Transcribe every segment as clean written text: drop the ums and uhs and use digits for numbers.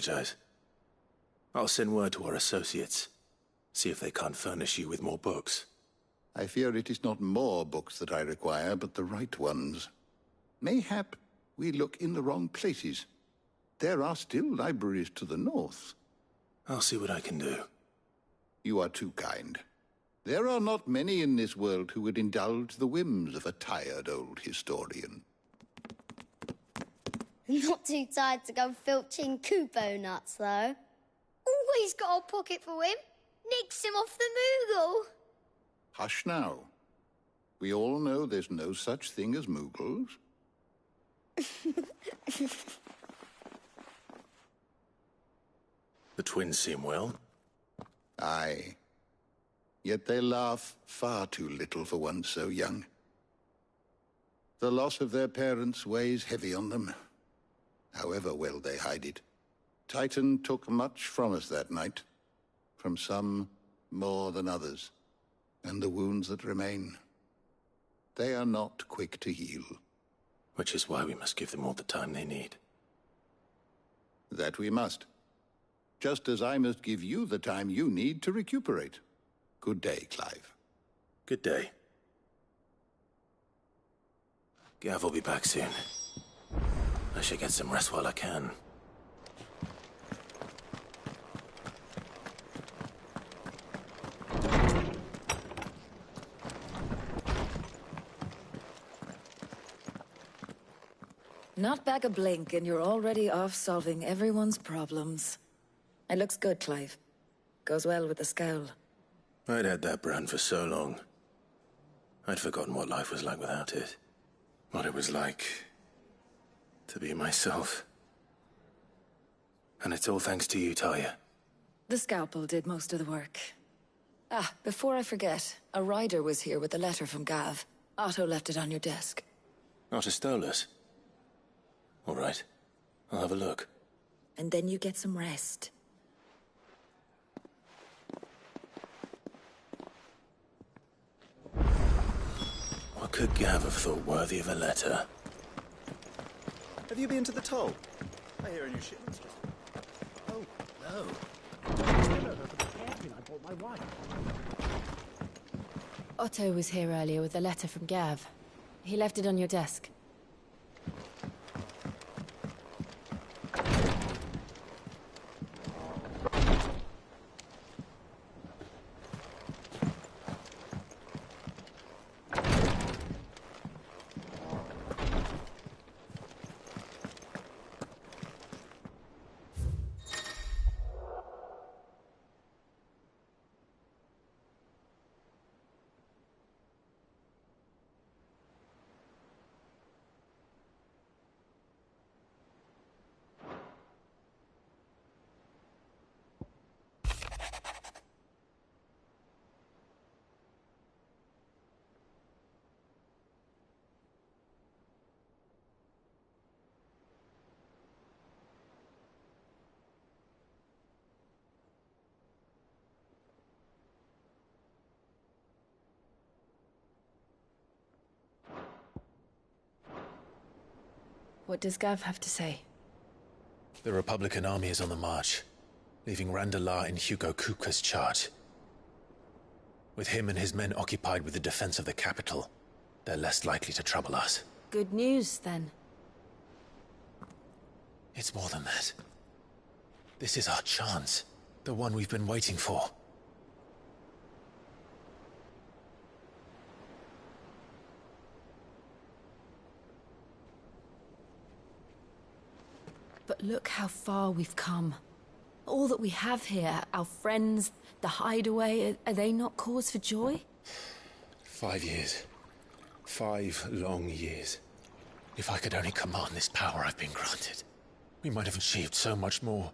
apologize. I'll send word to our associates. See if they can't furnish you with more books. I fear it is not more books that I require, but the right ones. Mayhap we look in the wrong places. There are still libraries to the north. I'll see what I can do. You are too kind. There are not many in this world who would indulge the whims of a tired old historian. Not too tired to go filching Kupo nuts, though. Always got a pocket for him. Nicks him off the Moogle. Hush now. We all know there's no such thing as Moogles. The twins seem well. Aye. Yet they laugh far too little for one so young. The loss of their parents weighs heavy on them, however well they hide it. Titan took much from us that night, from some more than others, and the wounds that remain, they are not quick to heal. Which is why we must give them all the time they need. That we must. Just as I must give you the time you need to recuperate. Good day, Clive. Good day. Gav will be back soon. I should get some rest while I can. Not back a blink and you're already off solving everyone's problems. It looks good, Clive. Goes well with the scowl. I'd had that brand for so long. I'd forgotten what life was like without it. What it was like to be myself. And it's all thanks to you, Talia. The scalpel did most of the work. Ah, before I forget, a rider was here with a letter from Gav. Otto left it on your desk. Not a Stolas. All right. I'll have a look. And then you get some rest. What could Gav have thought worthy of a letter? Have you been to the toll? I hear a new shipment's just... Oh, no. I bought my wife. Otto was here earlier with a letter from Gav. He left it on your desk. What does Gav have to say? The Republican army is on the march, leaving Randalar in Hugo Kupka's charge. With him and his men occupied with the defense of the capital, they're less likely to trouble us. Good news, then. It's more than that. This is our chance, the one we've been waiting for. But look how far we've come. All that we have here, our friends, the hideaway, are they not cause for joy? 5 years. 5 long years. If I could only command this power I've been granted, we might have achieved so much more.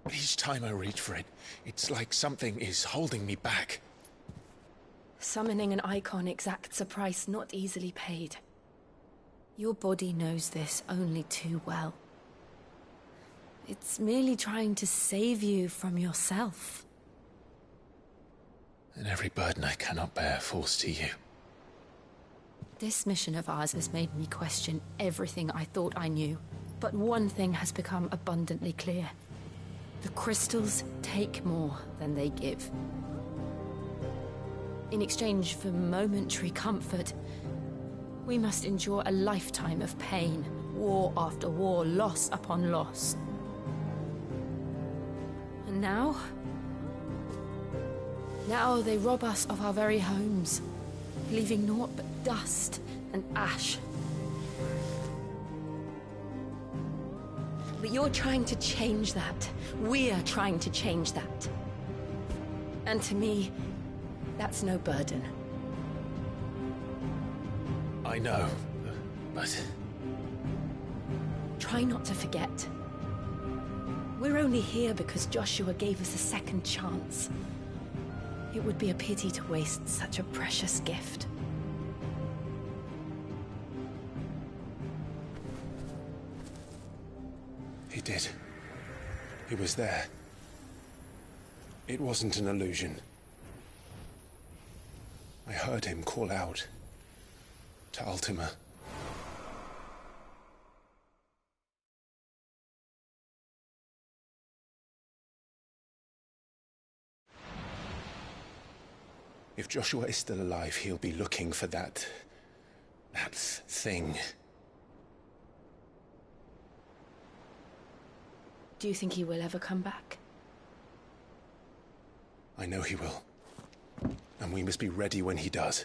But each time I reach for it, it's like something is holding me back. Summoning an icon exacts a price not easily paid. Your body knows this only too well. It's merely trying to save you from yourself. And every burden I cannot bear falls to you. This mission of ours has made me question everything I thought I knew. But one thing has become abundantly clear. The crystals take more than they give. In exchange for momentary comfort, we must endure a lifetime of pain, war after war, loss upon loss. And now they rob us of our very homes, leaving naught but dust and ash. But you're trying to change that. We're trying to change that. And to me, that's no burden. I know, but... Try not to forget. We're only here because Joshua gave us a second chance. It would be a pity to waste such a precious gift. He did. He was there. It wasn't an illusion. I heard him call out to Ultima. If Joshua is still alive, he'll be looking for that thing. Do you think he will ever come back? I know he will. And we must be ready when he does.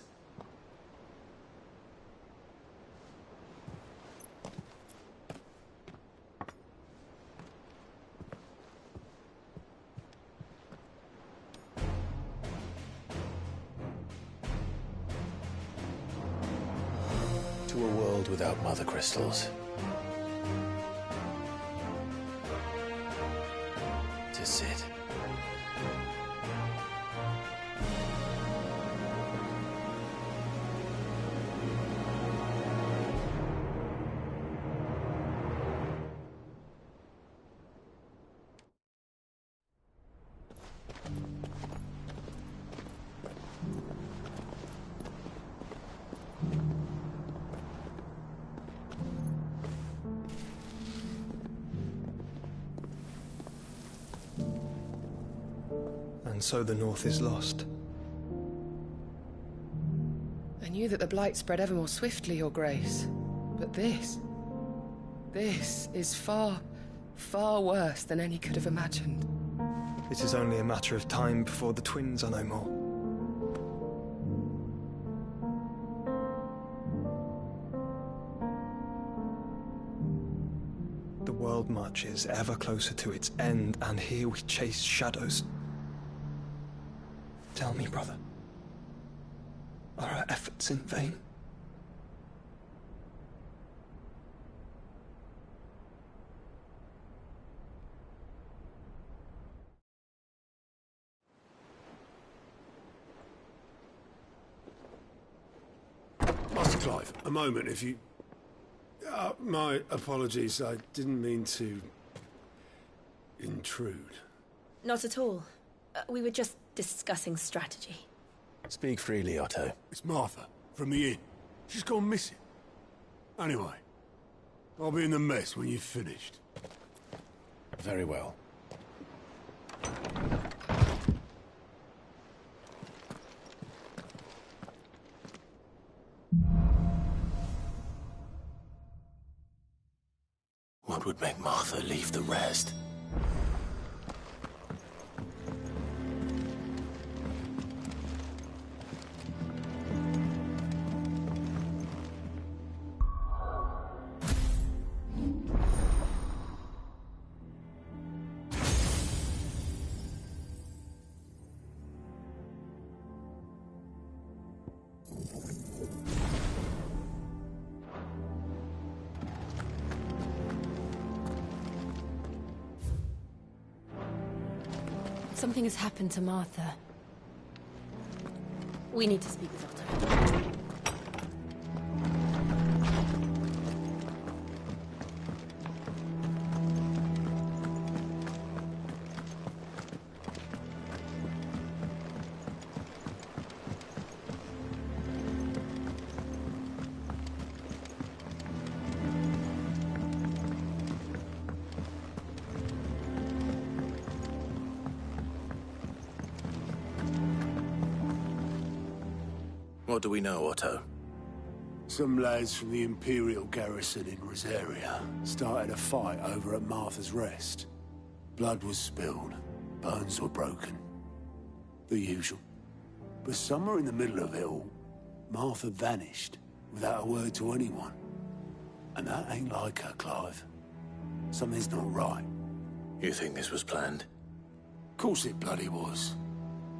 To a world without mother crystals. To Cid. And so the North is lost. I knew that the Blight spread ever more swiftly, Your Grace. But this is far, far worse than any could have imagined. It is only a matter of time before the twins are no more. The world marches ever closer to its end, and here we chase shadows. Tell me, brother, are our efforts in vain? Master Clive, a moment, if you... my apologies, I didn't mean to... intrude. Not at all. We were just discussing strategy. Speak freely, Otto. It's Martha, from the inn. She's gone missing. Anyway, I'll be in the mess when you've finished. Very well. What would make Martha leave the rest? Something has happened to Martha. We need to speak with Otto. What do we know, Otto? Some lads from the Imperial garrison in Rosaria started a fight over at Martha's Rest. Blood was spilled, bones were broken. The usual. But somewhere in the middle of it all, Martha vanished without a word to anyone. And that ain't like her, Clive. Something's not right. You think this was planned? Course it bloody was.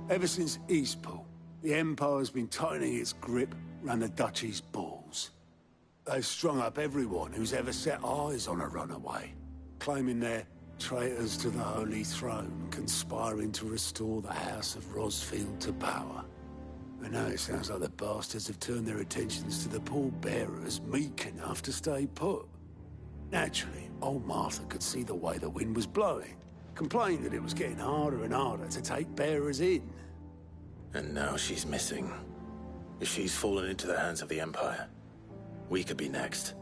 Ever since Eastpool, the Empire's been tightening its grip round the Duchy's balls. They've strung up everyone who's ever set eyes on a runaway, claiming they're traitors to the Holy Throne, conspiring to restore the House of Rosfield to power. And now it sounds like the bastards have turned their attentions to the pallbearers meek enough to stay put. Naturally, old Martha could see the way the wind was blowing, complained that it was getting harder and harder to take bearers in. And now she's missing. If she's fallen into the hands of the Empire, we could be next.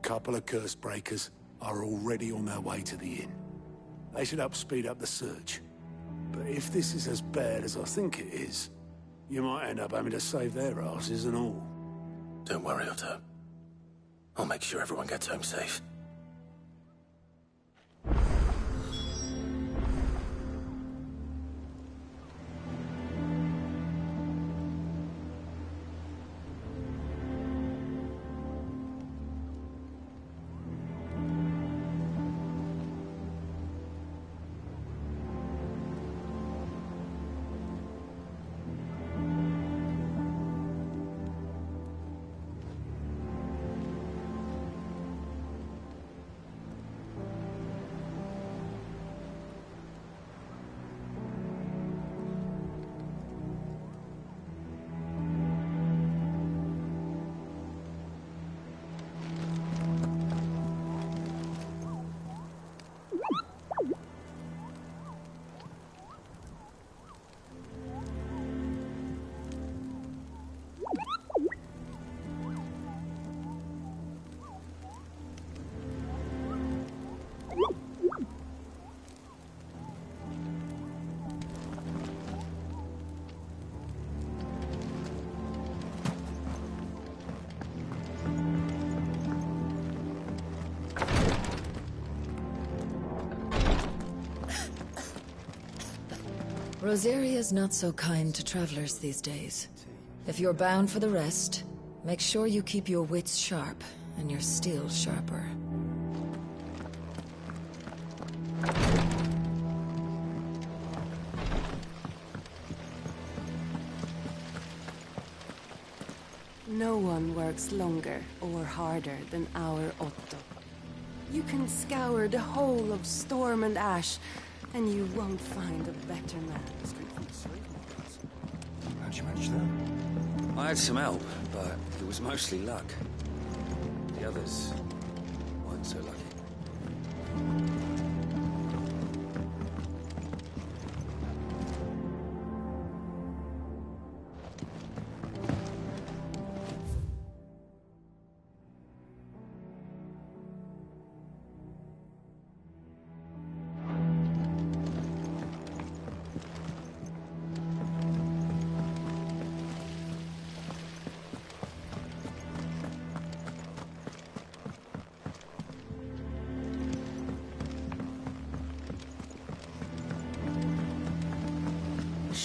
Couple of curse breakers are already on their way to the inn. They should speed up the search. But if this is as bad as I think it is, you might end up having to save their asses and all. Don't worry, Otto. I'll make sure everyone gets home safe. Rosaria's not so kind to travelers these days. If you're bound for the rest, make sure you keep your wits sharp and your steel sharper. No one works longer or harder than our Otto. You can scour the whole of Storm and Ash, and you won't find a better man. How'd you manage that? I had some help, but it was mostly luck. The others weren't so lucky.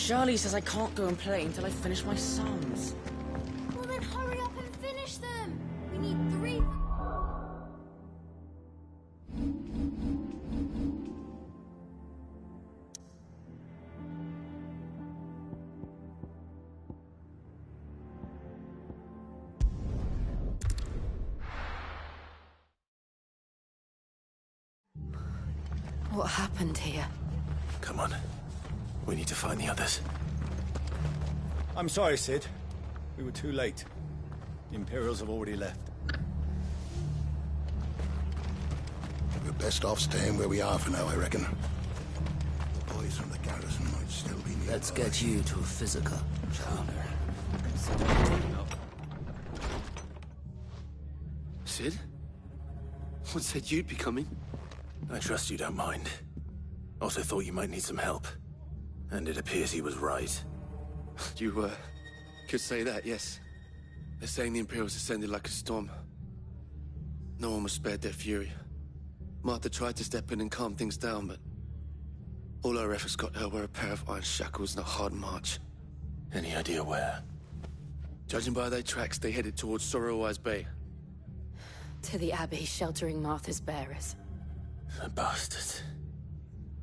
Charlie says I can't go and play until I finish my songs. Well then hurry up and finish them! We need 3... What happened here? Come on. We need to find the others. I'm sorry, Cid. We were too late. The Imperials have already left. We're best off staying where we are for now, I reckon. The boys from the garrison might still be nearby. Let's get you to Physica, Challenger. Cid? What said you'd be coming? I trust you don't mind. Also thought you might need some help. And it appears he was right. You, Could say that, yes. They're saying the Imperials ascended like a storm. No one was spared their fury. Martha tried to step in and calm things down, but all her efforts got her were a pair of iron shackles and a hard march. Any idea where? Judging by their tracks, they headed towards Sorrowwise Bay. To the Abbey sheltering Martha's bearers. The bastards.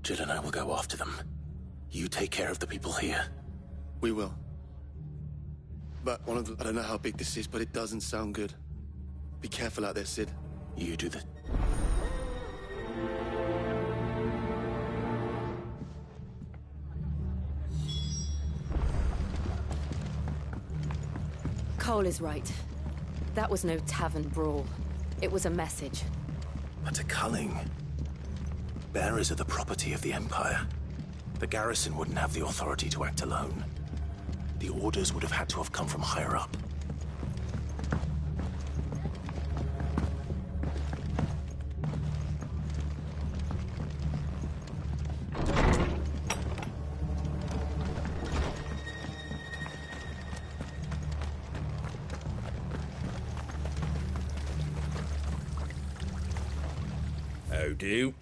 Jill and I will go after them. You take care of the people here. We will. But one of the... I don't know how big this is, but it doesn't sound good. Be careful out there, Sid. You do the... Cole is right. That was no tavern brawl. It was a message. But a culling. Bearers are the property of the Empire. The garrison wouldn't have the authority to act alone. The orders would have had to have come from higher up. How do?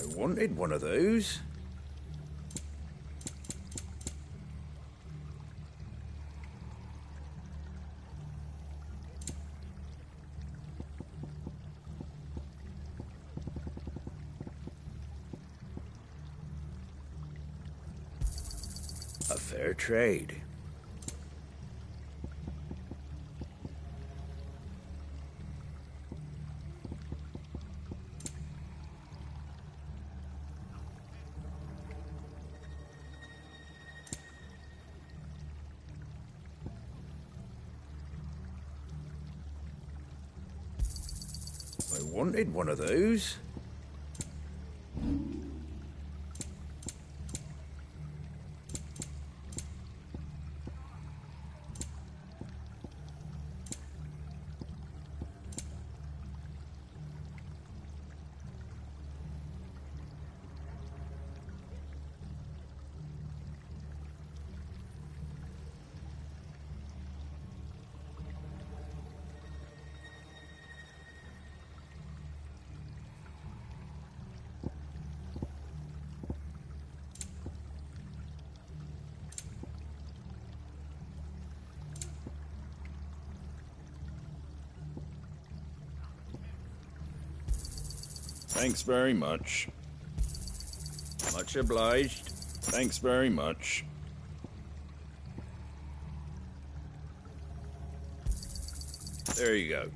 I wanted one of those. A fair trade. I wanted one of those. Thanks very much. Much obliged. Thanks very much. There you go.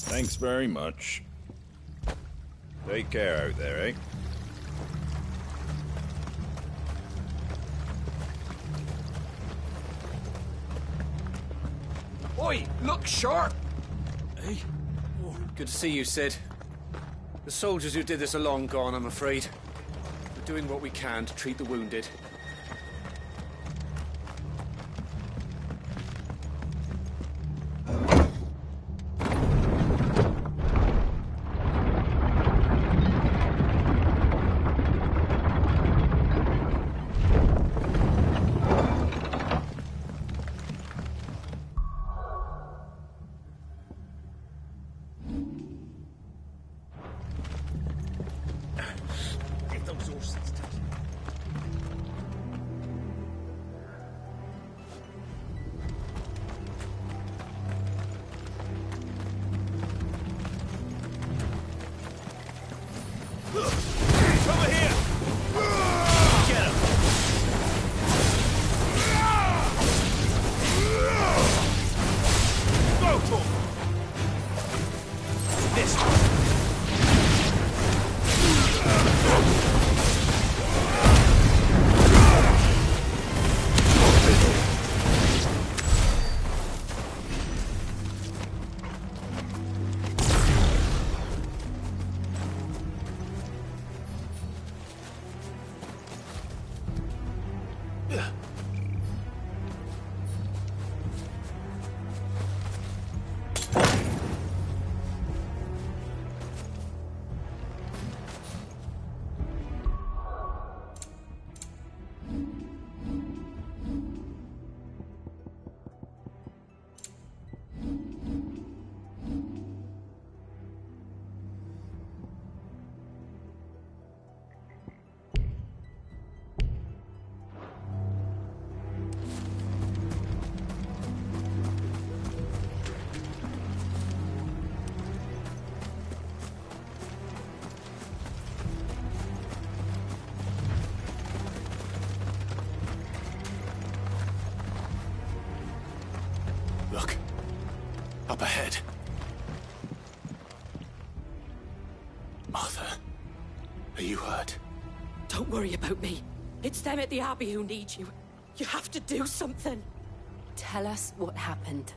Thanks very much. Take care out there, eh? Oi, look sharp! Hey? Oh, good to see you, Sid. The soldiers who did this are long gone, I'm afraid. We're doing what we can to treat the wounded. Up ahead. Martha, are you hurt? Don't worry about me. It's them at the Abbey who need you. You have to do something. Tell us what happened.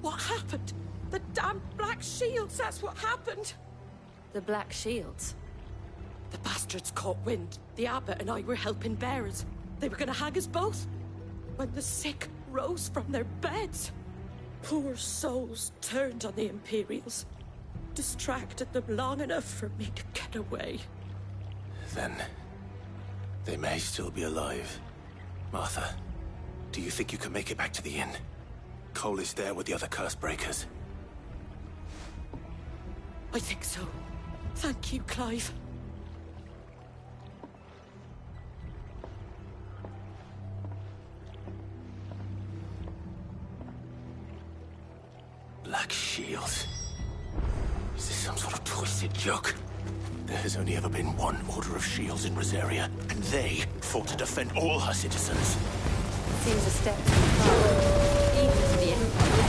What happened? The damn Black Shields, that's what happened. The Black Shields? The bastards caught wind. The Abbot and I were helping bearers. They were gonna hang us both. When the sick rose from their beds, poor souls turned on the Imperials. Distracted them long enough for me to get away. Then they may still be alive. Martha, do you think you can make it back to the inn? Cole is there with the other curse breakers. I think so. Thank you, Clive. Black Shields. Is this some sort of twisted joke? There has only ever been one Order of Shields in Rosaria, and they fought to defend all her citizens. Seems a step too far, even for the Empire.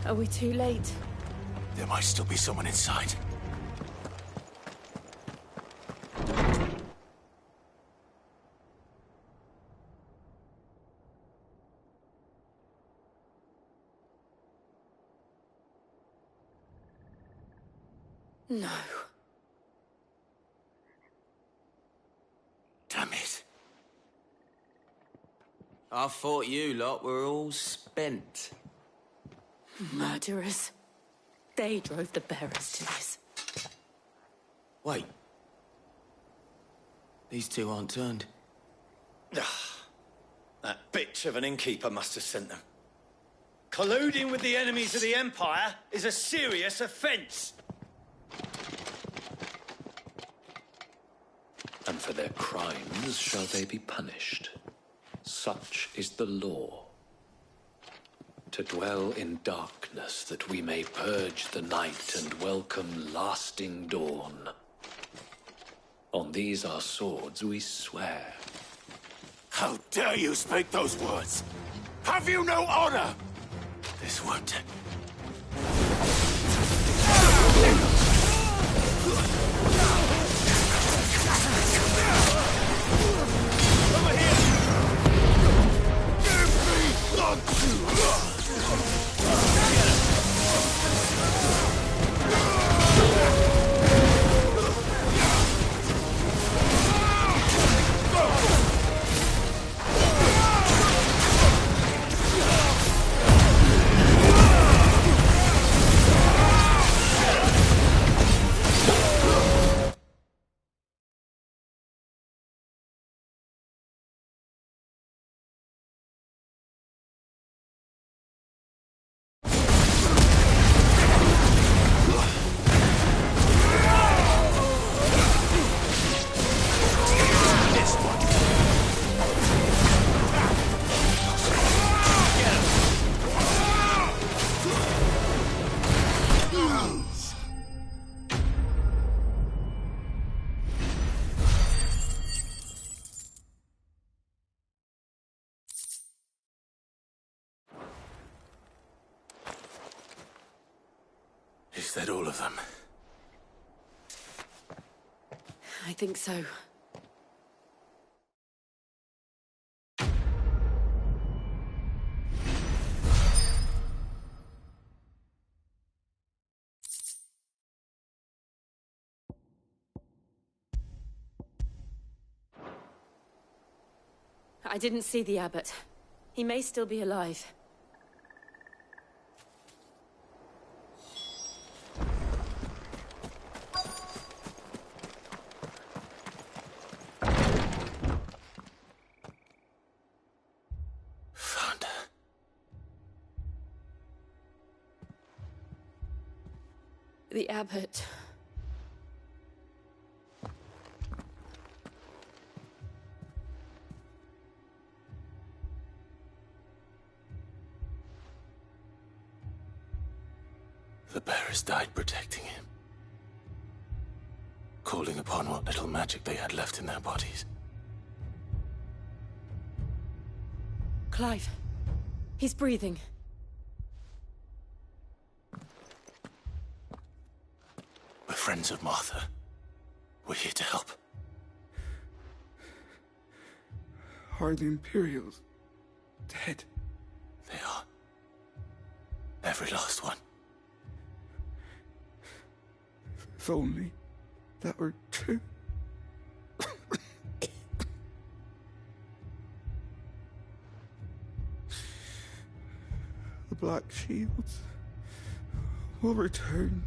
Are we too late? There might still be someone inside. No. Damn it. I thought you lot were all spent. Murderers. They drove the bearers to this. Wait. These two aren't turned. That bitch of an innkeeper must have sent them. Colluding with the enemies of the Empire is a serious offence. And for their crimes shall they be punished. Such is the law. To dwell in darkness that we may purge the night and welcome lasting dawn. On these our swords we swear. How dare you speak those words? Have you no honor? This won't. Over here! Give me blood! Is that all of them? I think so. I didn't see the abbot. He may still be alive. Found her. The abbot. The bearers died protecting him. Calling upon what little magic they had left in their bodies. Clive. He's breathing. We're friends of Martha. We're here to help. Are the Imperials dead? They are. Every last one. If only that were true. The Black Shields will return.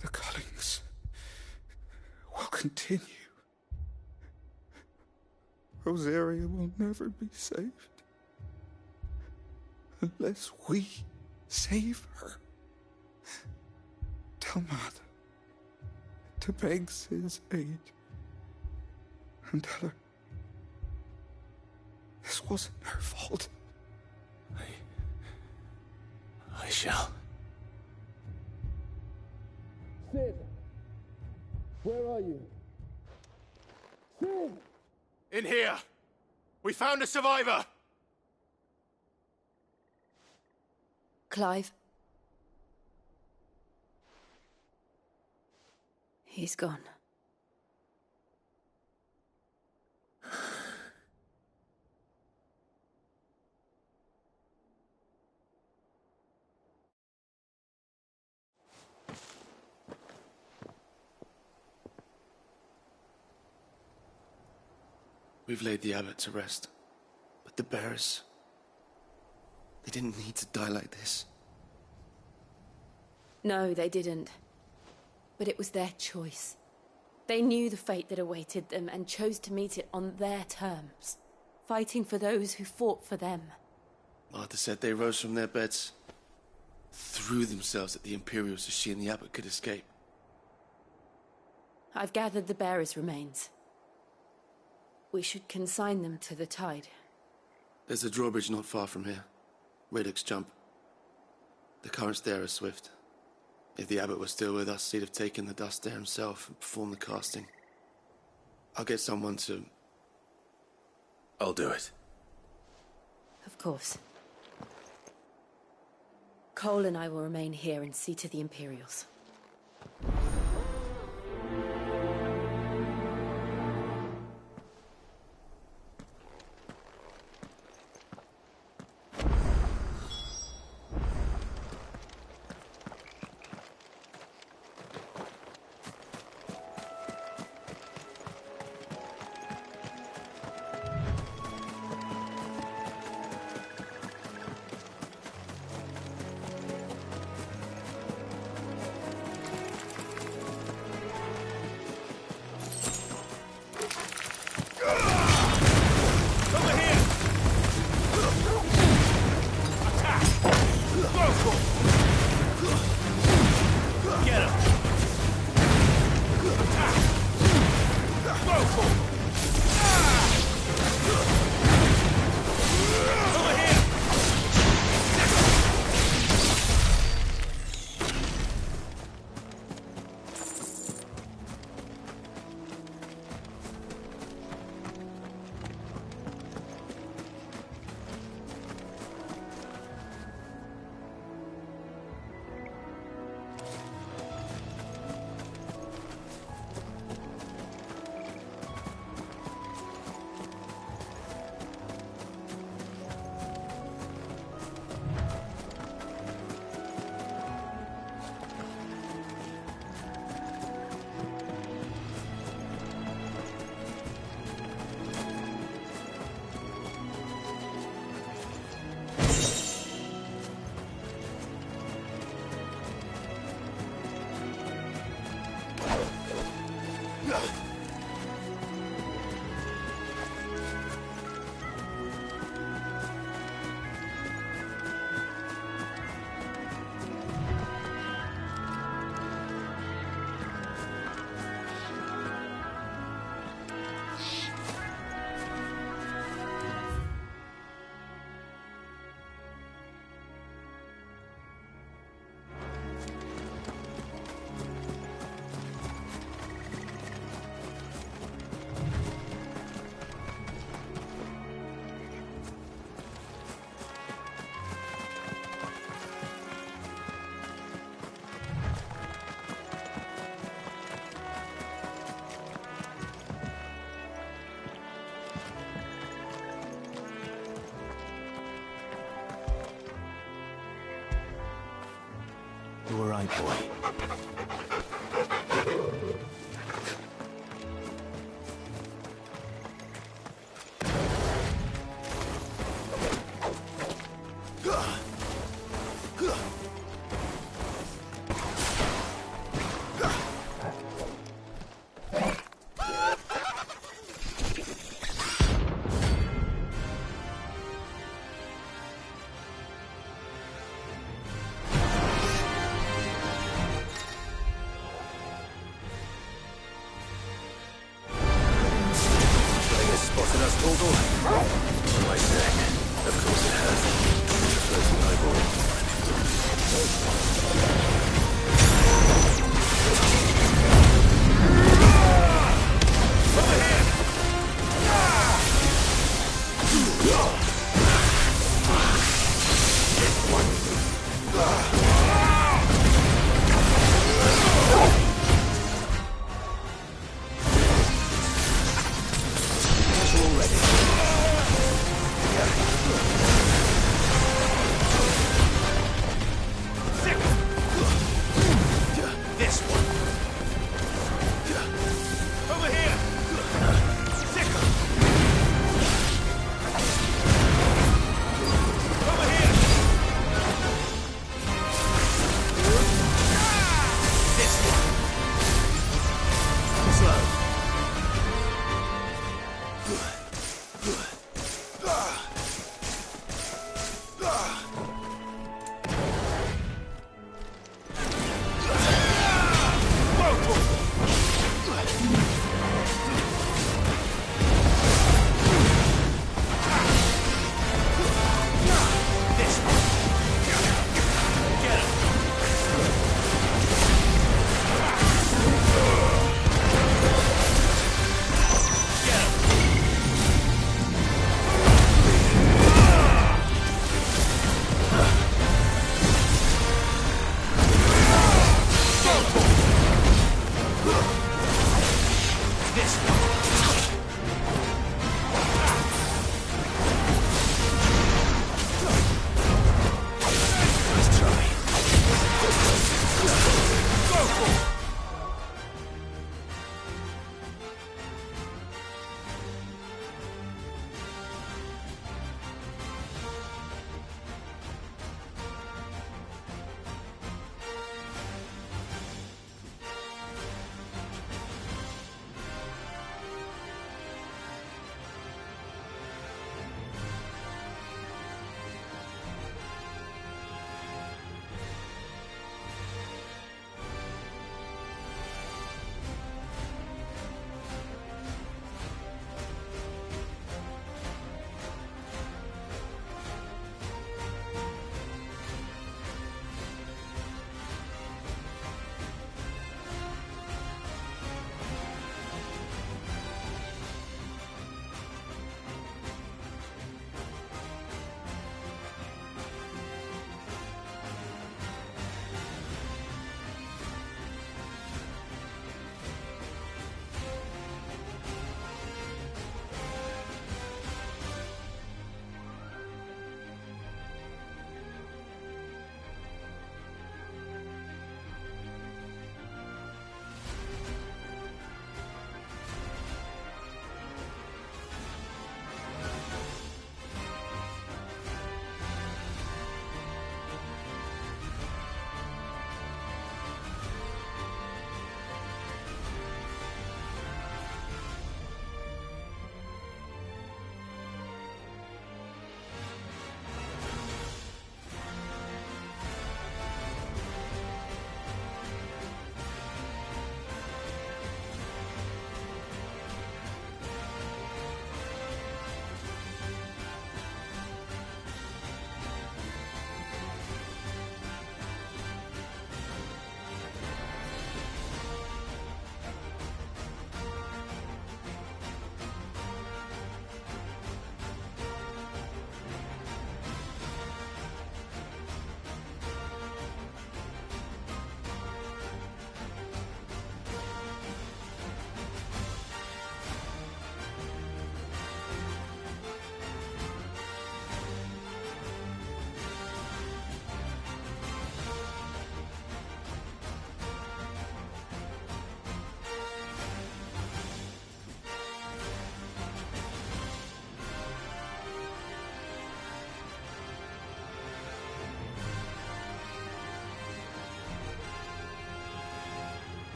The Cullings will continue. Rosaria will never be saved unless we save her. Tell Martha to beg Cid's aid and tell her this wasn't her fault. I shall. Cid! Where are you? Cid! In here! We found a survivor! Clive. He's gone. We've laid the abbot to rest. But the bearers... they didn't need to die like this. No, they didn't. But it was their choice. They knew the fate that awaited them and chose to meet it on their terms, fighting for those who fought for them. Martha said they rose from their beds, threw themselves at the Imperials so she and the abbot could escape. I've gathered the bearers' remains. We should consign them to the tide. There's a drawbridge not far from here. Radix Jump. The currents there are swift. If the abbot was still with us, he'd have taken the dust there himself and performed the casting. I'll get someone to... I'll do it. Of course. Cole and I will remain here and see to the Imperials. You were right, boy. Spotted us, Torgal? On my neck. Of course it has.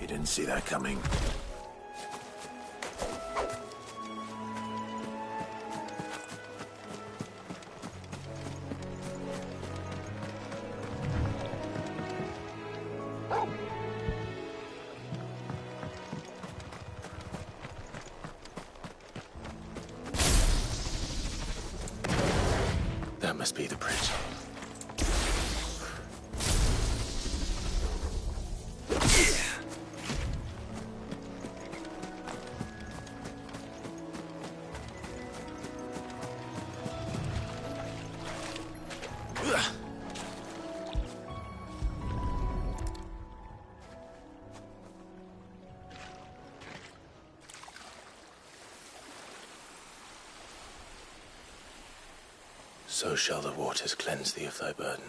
Didn't see that coming. That must be the bridge. So shall the waters cleanse thee of thy burden,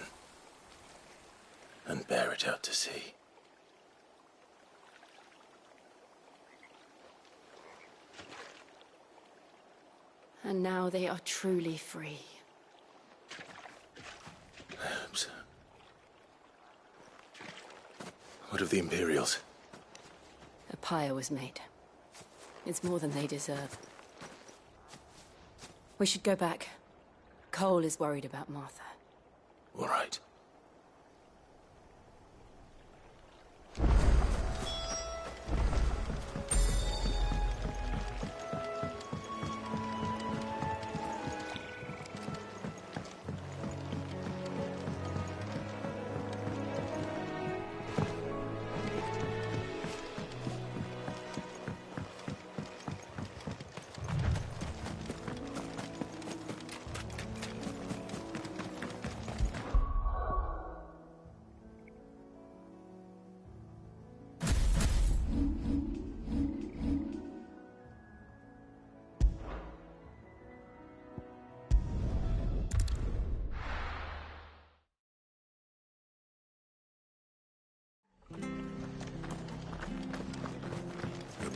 and bear it out to sea. And now they are truly free. I hope so. What of the Imperials? A pyre was made. It's more than they deserve. We should go back. Cole is worried about Martha. All right.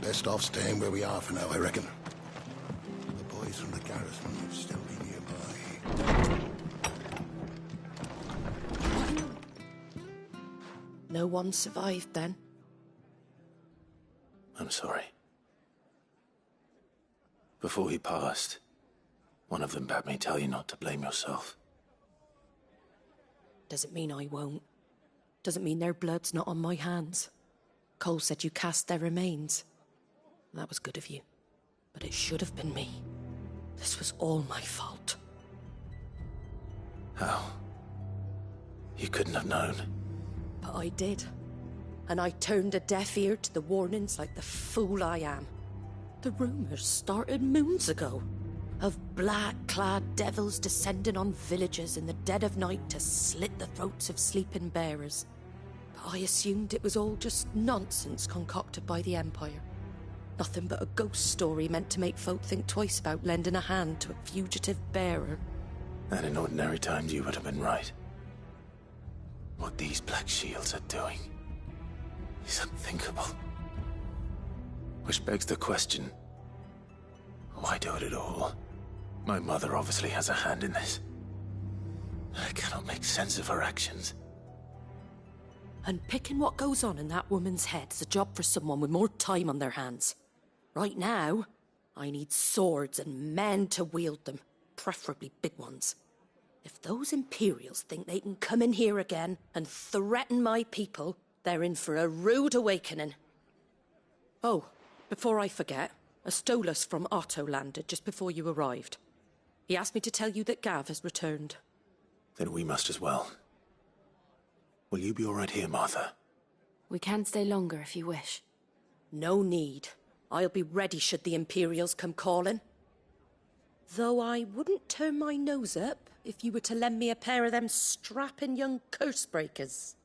Best off staying where we are for now, I reckon. The boys from the garrison will still be nearby. No one survived then? I'm sorry. Before he passed, one of them bade me tell you not to blame yourself. Doesn't mean I won't. Doesn't mean their blood's not on my hands. Cole said you cast their remains. That was good of you. But it should have been me. This was all my fault. How? You couldn't have known. But I did. And I turned a deaf ear to the warnings like the fool I am. The rumours started moons ago. Of black-clad devils descending on villages in the dead of night to slit the throats of sleeping bearers. But I assumed it was all just nonsense concocted by the Empire. Nothing but a ghost story meant to make folk think twice about lending a hand to a fugitive bearer. And in ordinary times you would have been right. What these Black Shields are doing is unthinkable. Which begs the question, why do it at all? My mother obviously has a hand in this. I cannot make sense of her actions. And picking what goes on in that woman's head is a job for someone with more time on their hands. Right now, I need swords and men to wield them, preferably big ones. If those Imperials think they can come in here again and threaten my people, they're in for a rude awakening. Oh, before I forget, a Stolas from Otto landed just before you arrived. He asked me to tell you that Gav has returned. Then we must as well. Will you be all right here, Martha? We can stay longer if you wish. No need. I'll be ready should the Imperials come calling. Though I wouldn't turn my nose up if you were to lend me a pair of them strapping young curse breakers.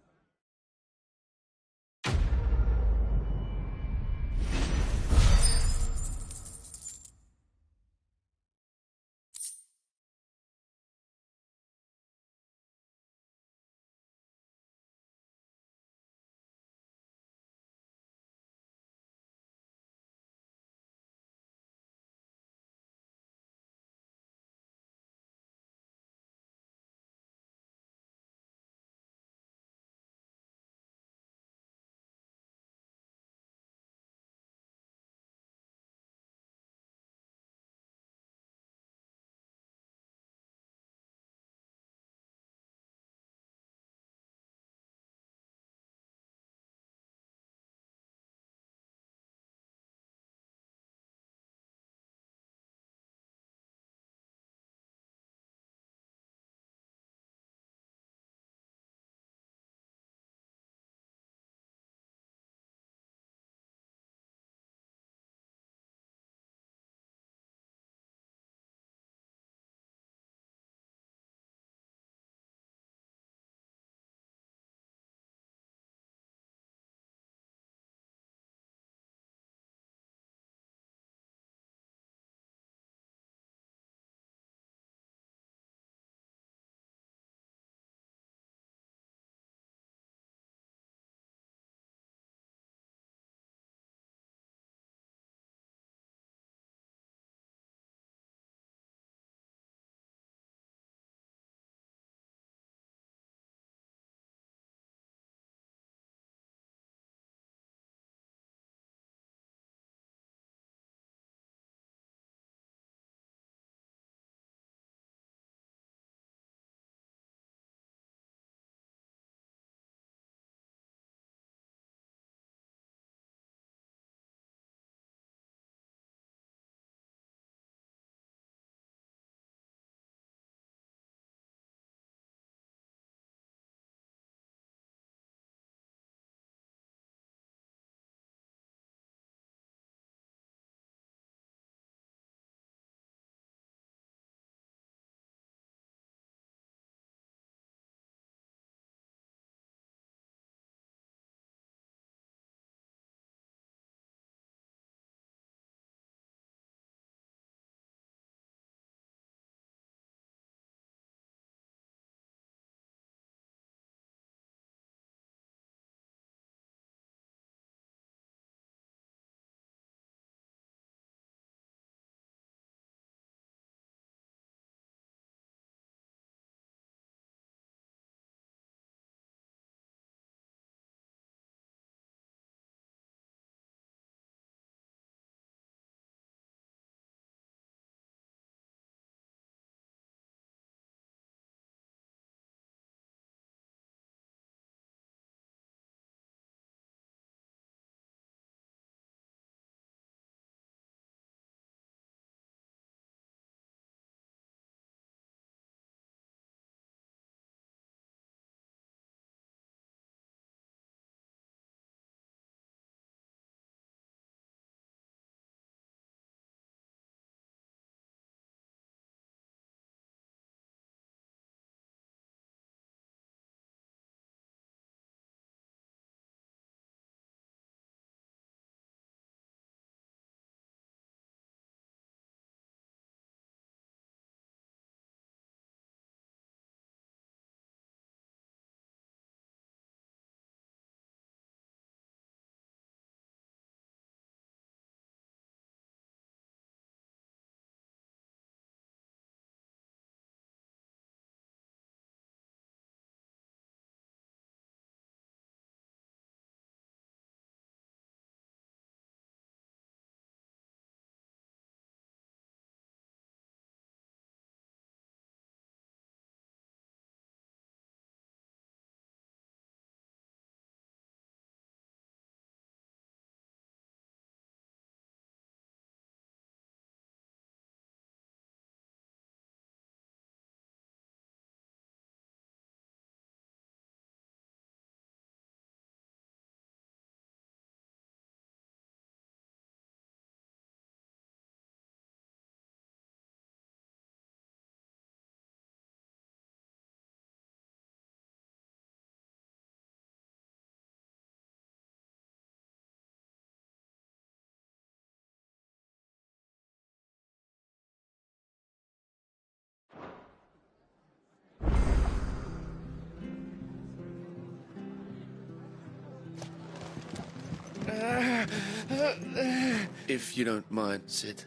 If you don't mind, Cid,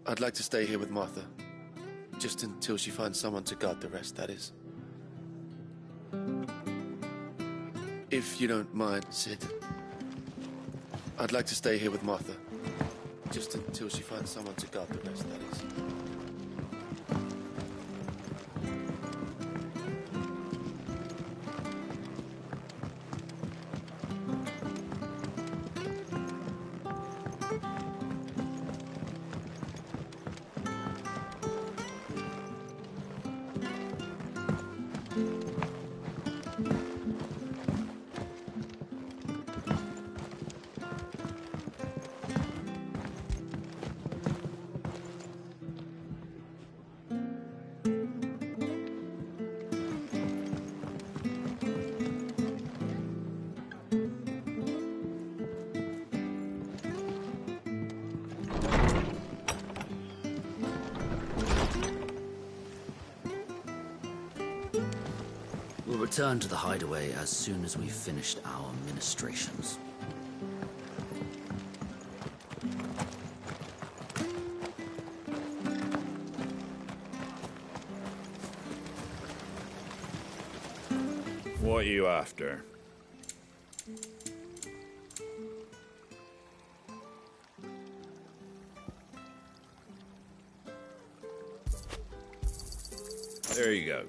I'd like to stay here with Martha. Just until she finds someone to guard the rest, that is. If you don't mind, Cid, I'd like to stay here with Martha. Just until she finds someone to guard the rest, that is. We'll return to the hideaway as soon as we've finished our ministrations. What are you after? There you go.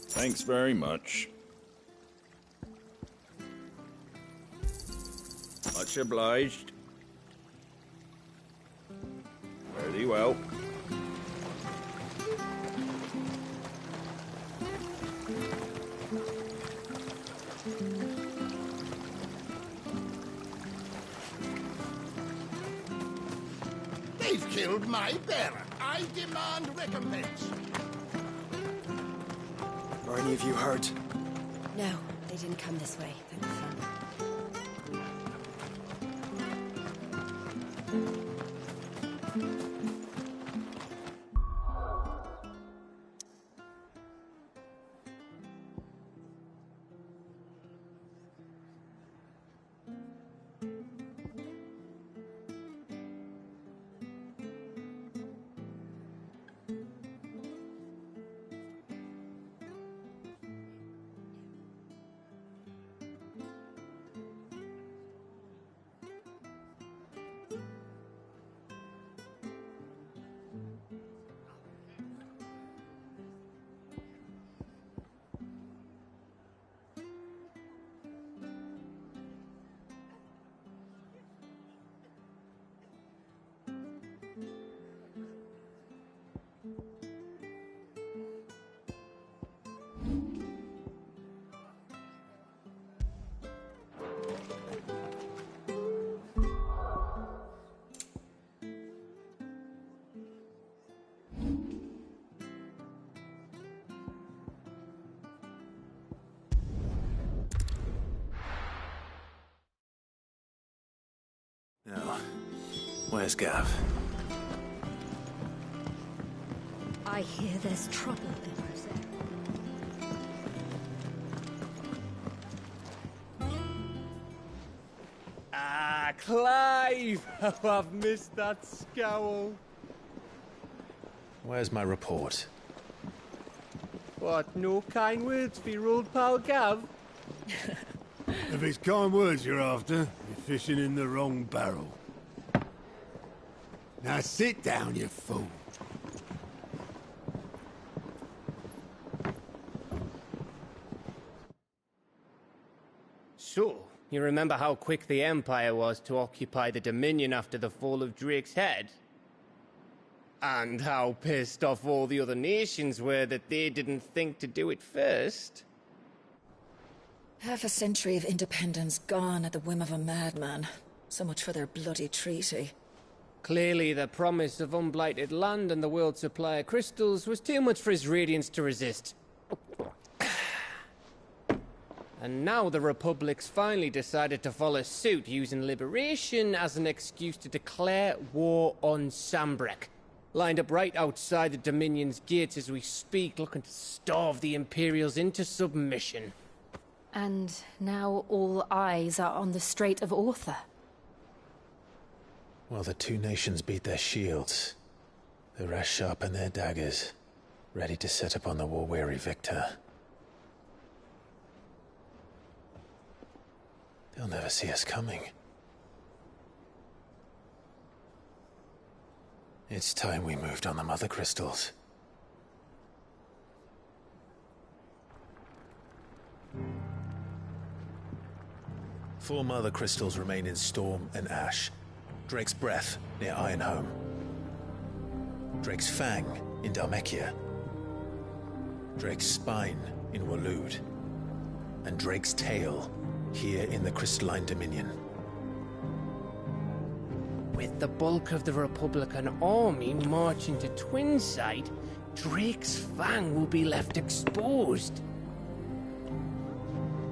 Thanks very much. Much obliged. Fare thee well. They've killed my bearer. I demand recompense. Are any of you hurt? No, they didn't come this way, thankfully. Now, where's Gav? I hear there's trouble in Rosaria. Ah, Clive! How I've missed that scowl. Where's my report? What, no kind words for your old pal Gav? If it's kind words you're after, you're fishing in the wrong barrel. Now sit down, you fool. So, you remember how quick the Empire was to occupy the Dominion after the fall of Drake's Head? And how pissed off all the other nations were that they didn't think to do it first? Half a century of independence gone at the whim of a madman. So much for their bloody treaty. Clearly, the promise of unblighted land and the world's supply of crystals was too much for his radiance to resist. And now the Republic's finally decided to follow suit, using liberation as an excuse to declare war on Sanbreque. Lined up right outside the Dominion's gates as we speak, looking to starve the Imperials into submission. And now all eyes are on the Strait of Author. While the two nations beat their shields, the rest sharpen their daggers, ready to set upon the war-weary victor. They'll never see us coming. It's time we moved on the Mother Crystals. Four Mother Crystals remain in Storm and Ash. Drake's Breath near Ironhome. Drake's Fang in Dhalmekia. Drake's Spine in Waloed. And Drake's Tail here in the Crystalline Dominion. With the bulk of the Republican army marching to Twinside, Drake's Fang will be left exposed.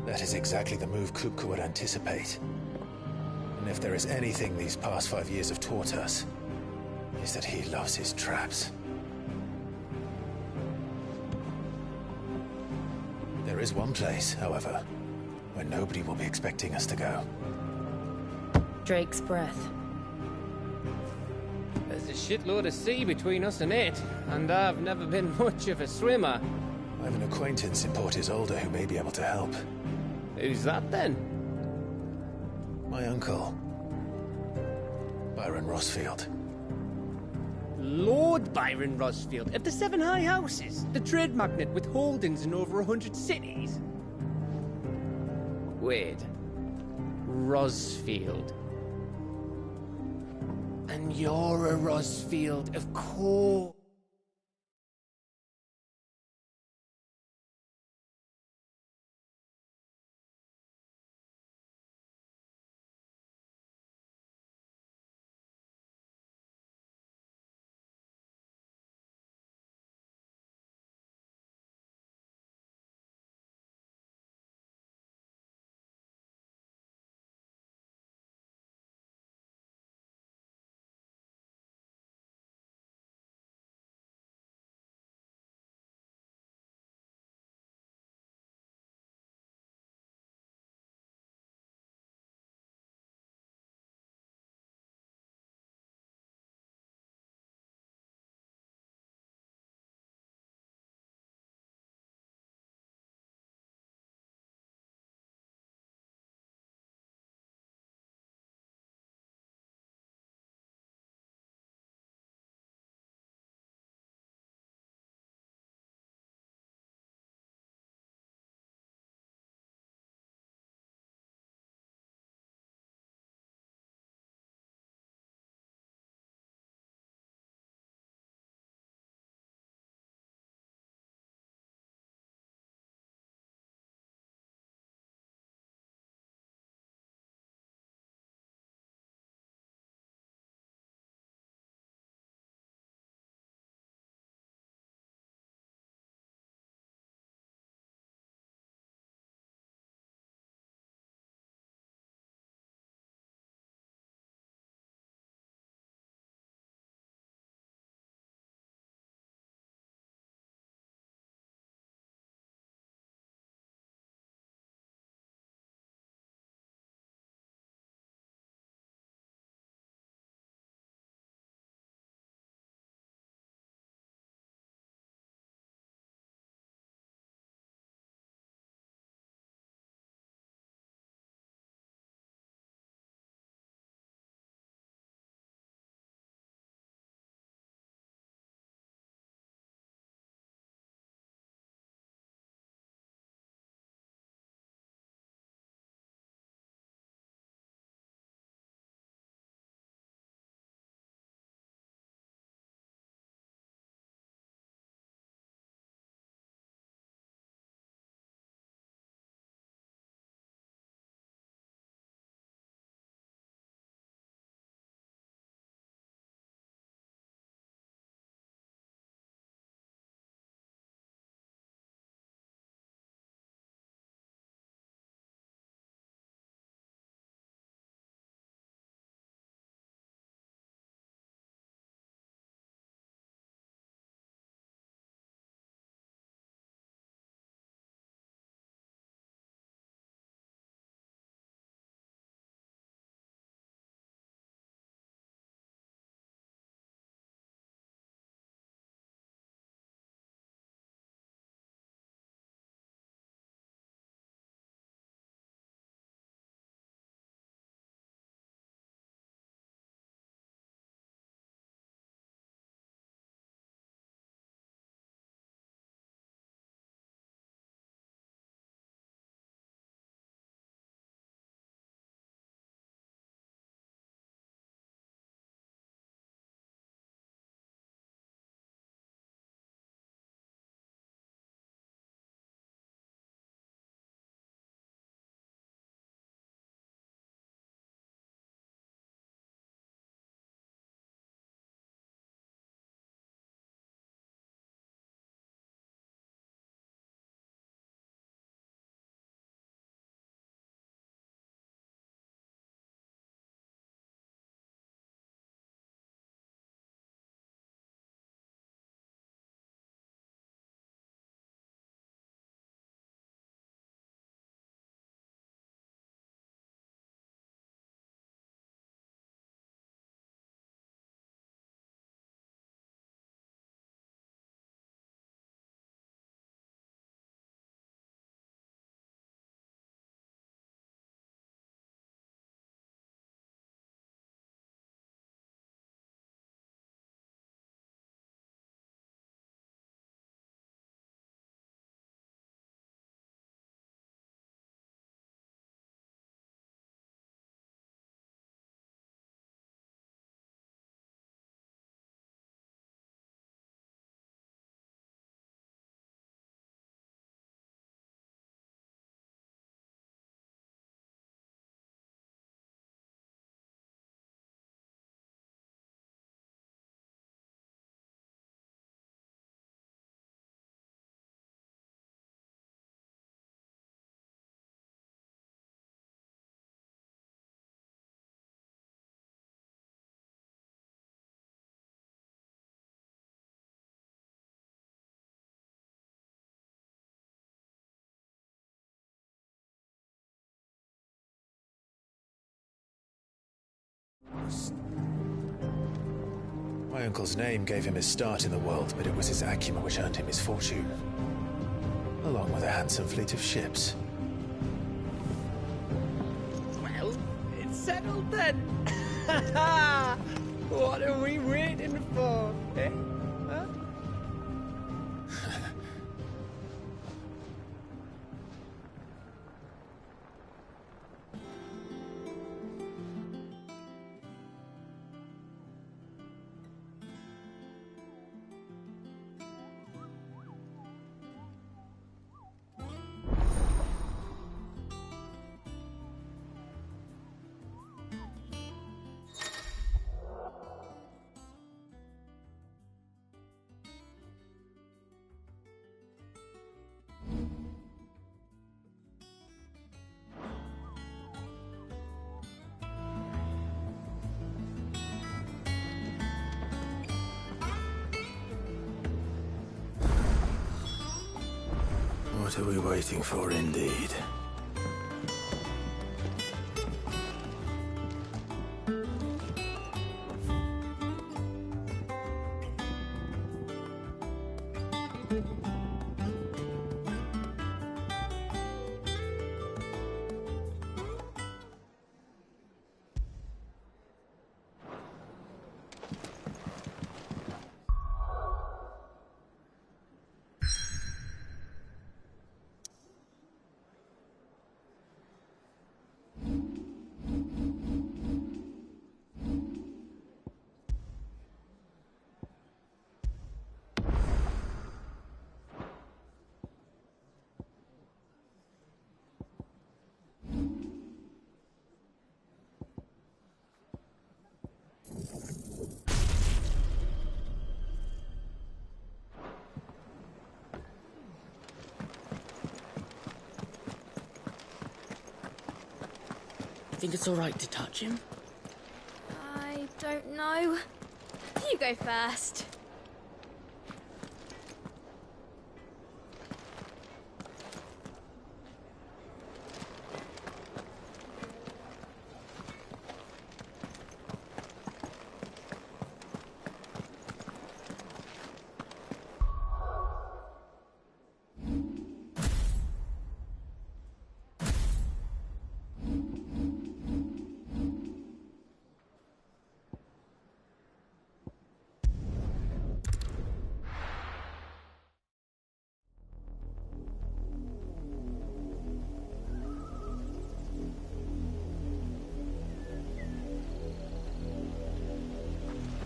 That is exactly the move Kupka would anticipate. And if there is anything these past 5 years have taught us, is that he loves his traps. There is one place, however, where nobody will be expecting us to go. Drake's Breath. There's a shitload of sea between us and it, and I've never been much of a swimmer. I have an acquaintance in Port Isolde who may be able to help. Who's that then? My uncle, Byron Rosfield. Lord Byron Rosfield of the Seven High Houses, the trade magnate with holdings in over 100 cities. Wait, Rosfield. And you're a Rosfield, of course. My uncle's name gave him his start in the world, but it was his acumen which earned him his fortune, along with a handsome fleet of ships. Well, it's settled then. What are we waiting for, eh? Huh? What are we waiting for, indeed? Think it's all right to touch him? I don't know. You go first.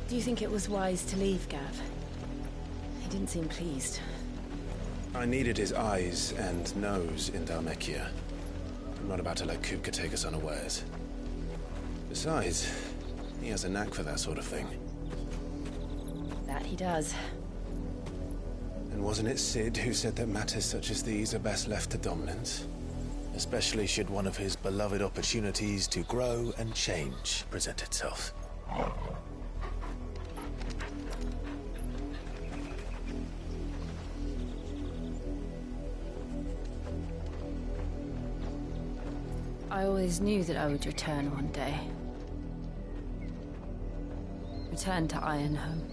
Do you think it was wise to leave, Gav? He didn't seem pleased. I needed his eyes and nose in Dhalmekia. I'm not about to let Kupka take us unawares. Besides, he has a knack for that sort of thing. That he does. And wasn't it Cid who said that matters such as these are best left to dominance? Especially should one of his beloved opportunities to grow and change present itself. I always knew that I would return one day. Return to Ironhome.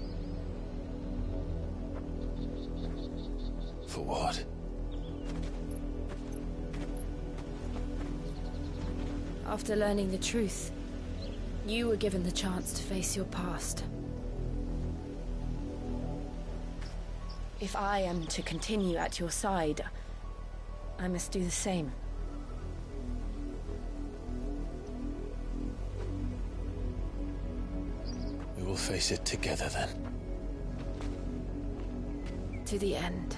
For what? After learning the truth, you were given the chance to face your past. If I am to continue at your side, I must do the same. We will face it together then. To the end.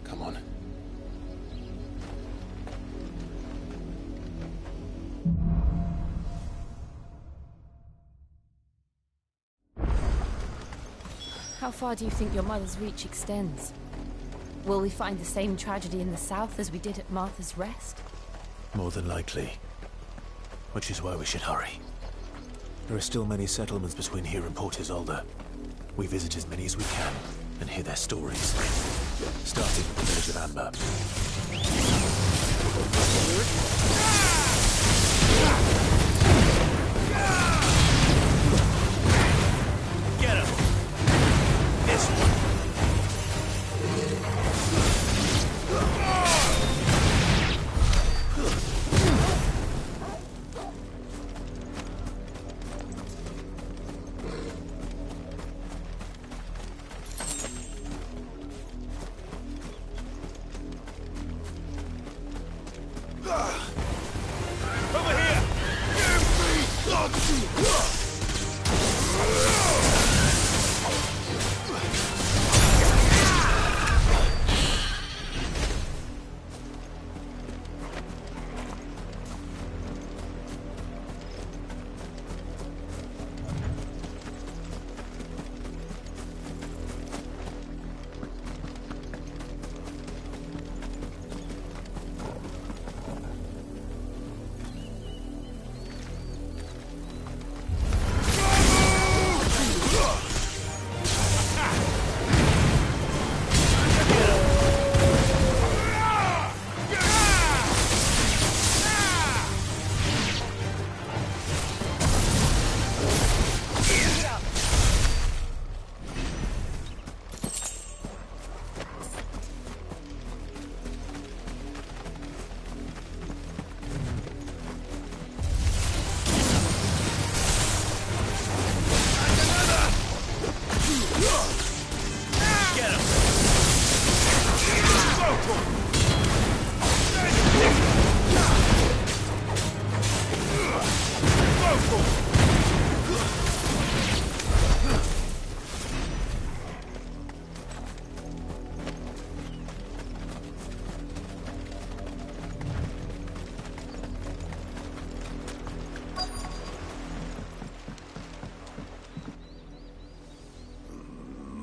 Come on. How far do you think your mother's reach extends? Will we find the same tragedy in the south as we did at Martha's Rest? More than likely. Which is why we should hurry. There are still many settlements between here and Port Isolde. We visit as many as we can. and hear their stories. Starting with the village of Amber. Get him! This one!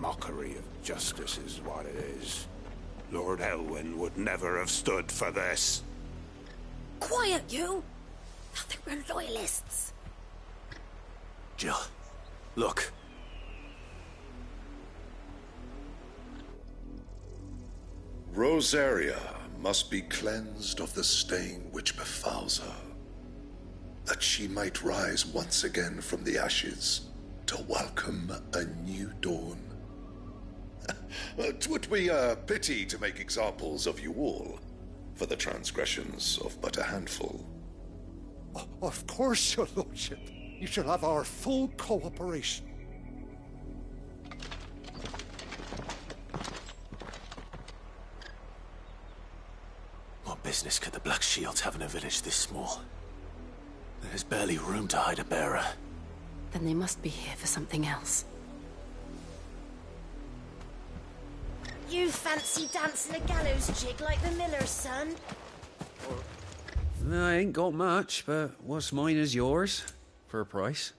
Mockery of justice is what it is. Lord Elwyn would never have stood for this. Quiet, you! Thought they were loyalists. Jill, look. Rosaria must be cleansed of the stain which befouls her, that she might rise once again from the ashes to welcome a new dawn. 'Twould be a pity to make examples of you all for the transgressions of but a handful. Of course, your lordship. You shall have our full cooperation. What business could the Black Shields have in a village this small? There's barely room to hide a bearer. Then they must be here for something else. You fancy dancing a gallows jig like the miller's son? I ain't got much, but what's mine is yours, for a price.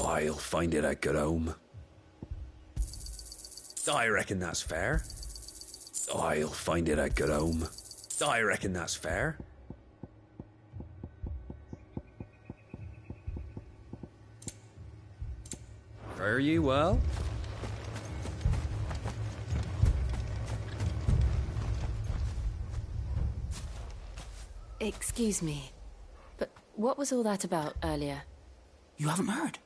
I'll find it at good home. I reckon that's fair. I'll find it at good home. I reckon that's fair. Fare ye well? Excuse me, but what was all that about earlier? You haven't heard?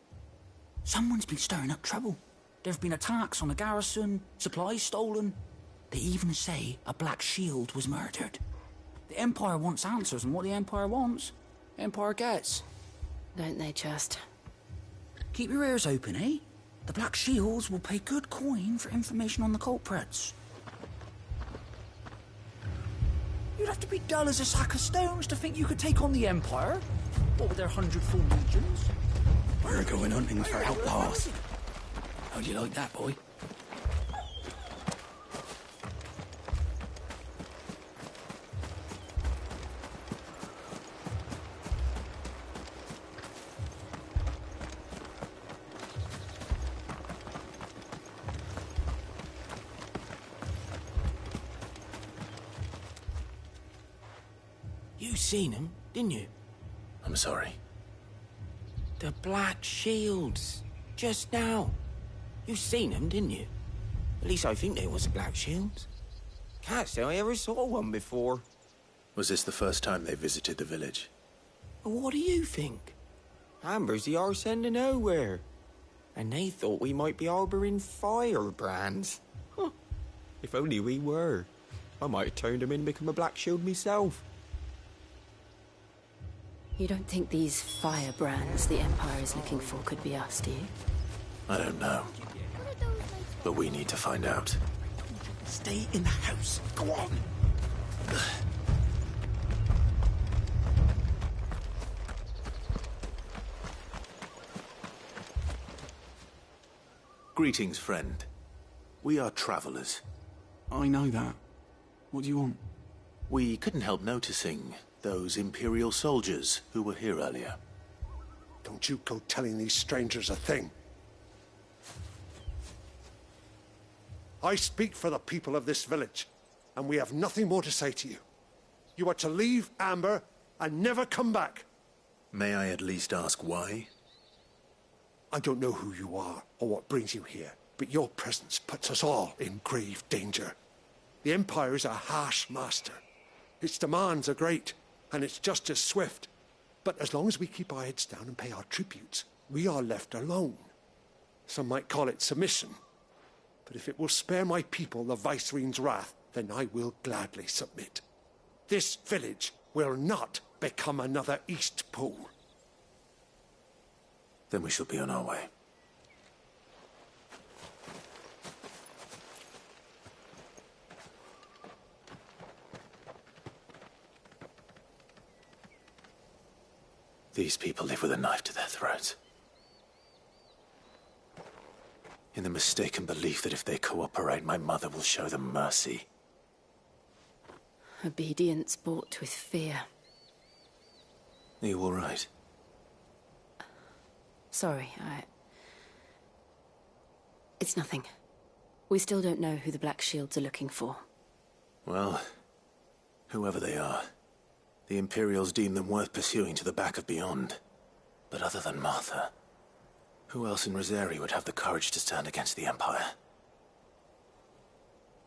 Someone's been stirring up trouble. There have been attacks on the garrison, supplies stolen. They even say a Black Shield was murdered. The Empire wants answers, and what the Empire wants, the Empire gets. Don't they just? Keep your ears open, eh? The Black Shields will pay good coin for information on the culprits. You'd have to be dull as a sack of stones to think you could take on the Empire. What with their 100 full legions? We're going hunting for outlaws. How do you like that, boy? You seen him, didn't you? I'm sorry. The Black Shields. Just now. You seen them, didn't you? At least I think they was Black Shields. Can't say I ever saw one before. Was this the first time they visited the village? What do you think? Amber's the arse end of nowhere. And they thought we might be harbouring firebrands. Huh. If only we were. I might have turned them in and become a Black Shield myself. You don't think these firebrands the Empire is looking for could be us, do you? I don't know. But we need to find out. Stay in the house. Go on. Greetings, friend. We are travelers. I know that. What do you want? We couldn't help noticing those Imperial soldiers who were here earlier. Don't you go telling these strangers a thing. I speak for the people of this village, and we have nothing more to say to you. You are to leave Amber and never come back. May I at least ask why? I don't know who you are or what brings you here, but your presence puts us all in grave danger. The Empire is a harsh master. Its demands are great, and its justice swift. But as long as we keep our heads down and pay our tributes, we are left alone. Some might call it submission. But if it will spare my people the Viceroy's wrath, then I will gladly submit. This village will not become another Eastpool. Then we shall be on our way. These people live with a knife to their throats. In the mistaken belief that if they cooperate, my mother will show them mercy. Obedience bought with fear. Are you all right? Sorry, It's nothing. We still don't know who the Black Shields are looking for. Well, whoever they are, the Imperials deem them worth pursuing to the back of beyond. But other than Martha, who else in Rosari would have the courage to stand against the Empire?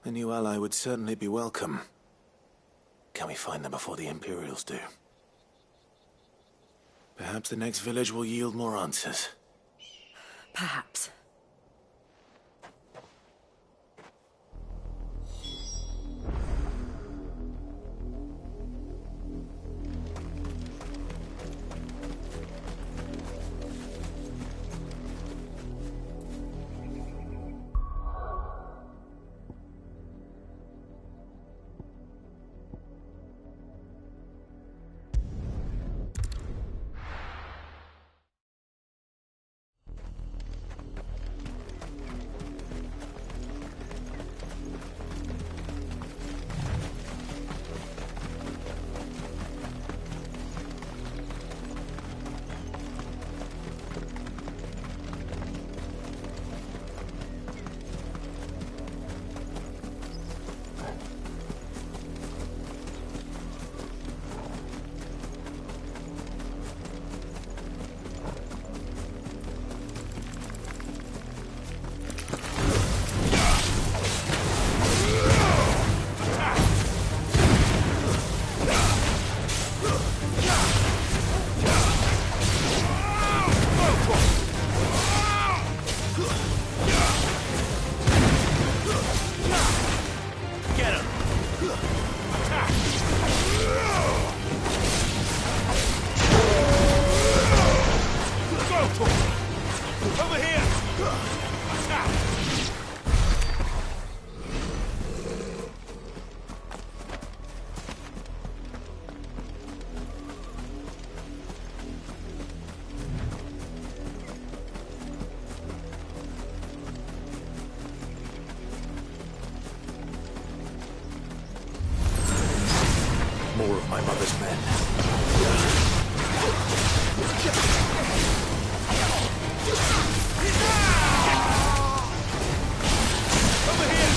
A new ally would certainly be welcome. Can we find them before the Imperials do? Perhaps the next village will yield more answers. Perhaps. my mother's men. Over here!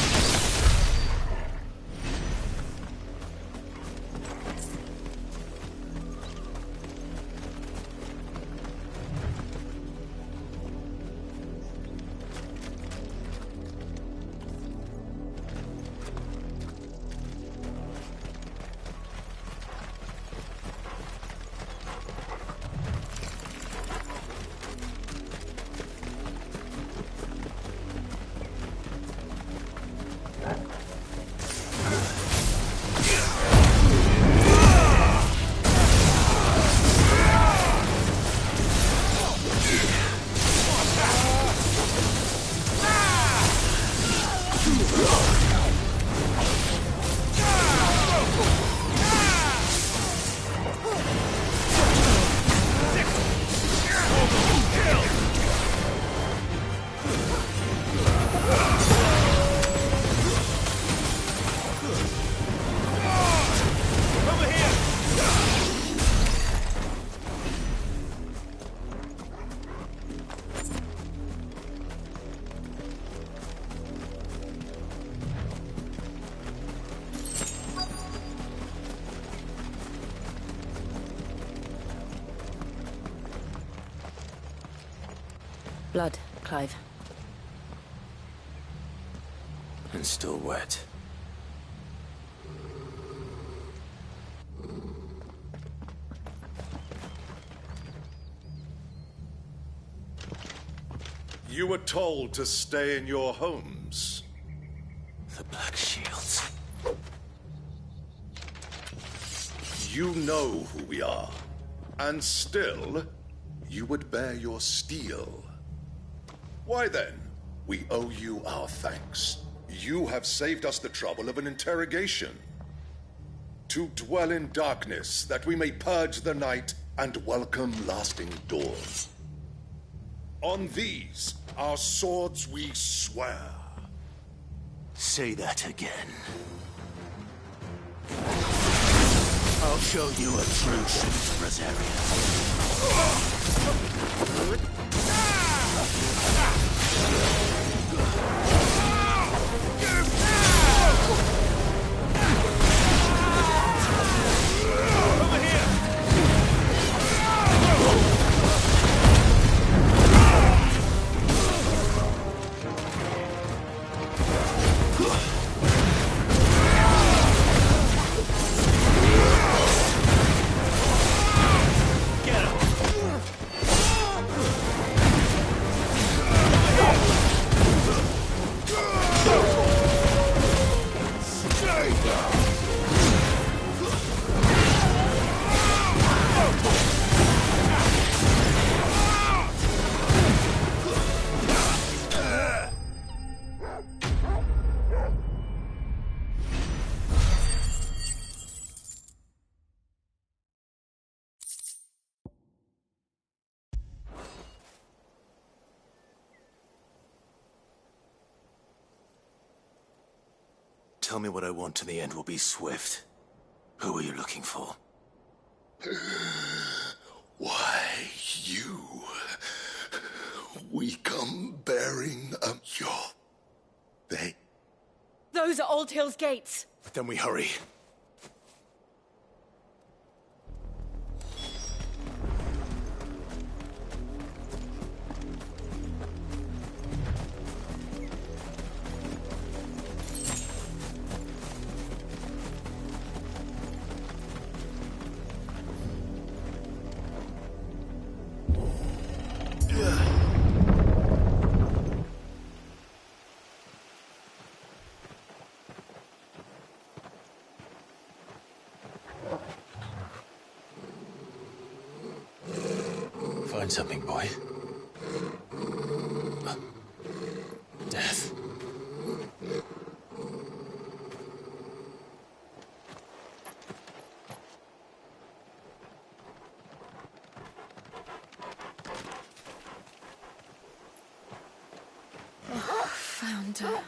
Blood, Clive. And still wet. You were told to stay in your homes. The Black Shields. You know who we are. And still, you would bear your steel. Why then, we owe you our thanks. You have saved us the trouble of an interrogation. To dwell in darkness, that we may purge the night and welcome lasting dawn. On these, our swords we swear. Say that again. I'll show you a true Rosaria. Tell me what I want and the end will be swift. Who are you looking for? Why, you... We come bearing your... They... Those are Old Hill's gates. Then we hurry. Find something, boy. Death. Found her.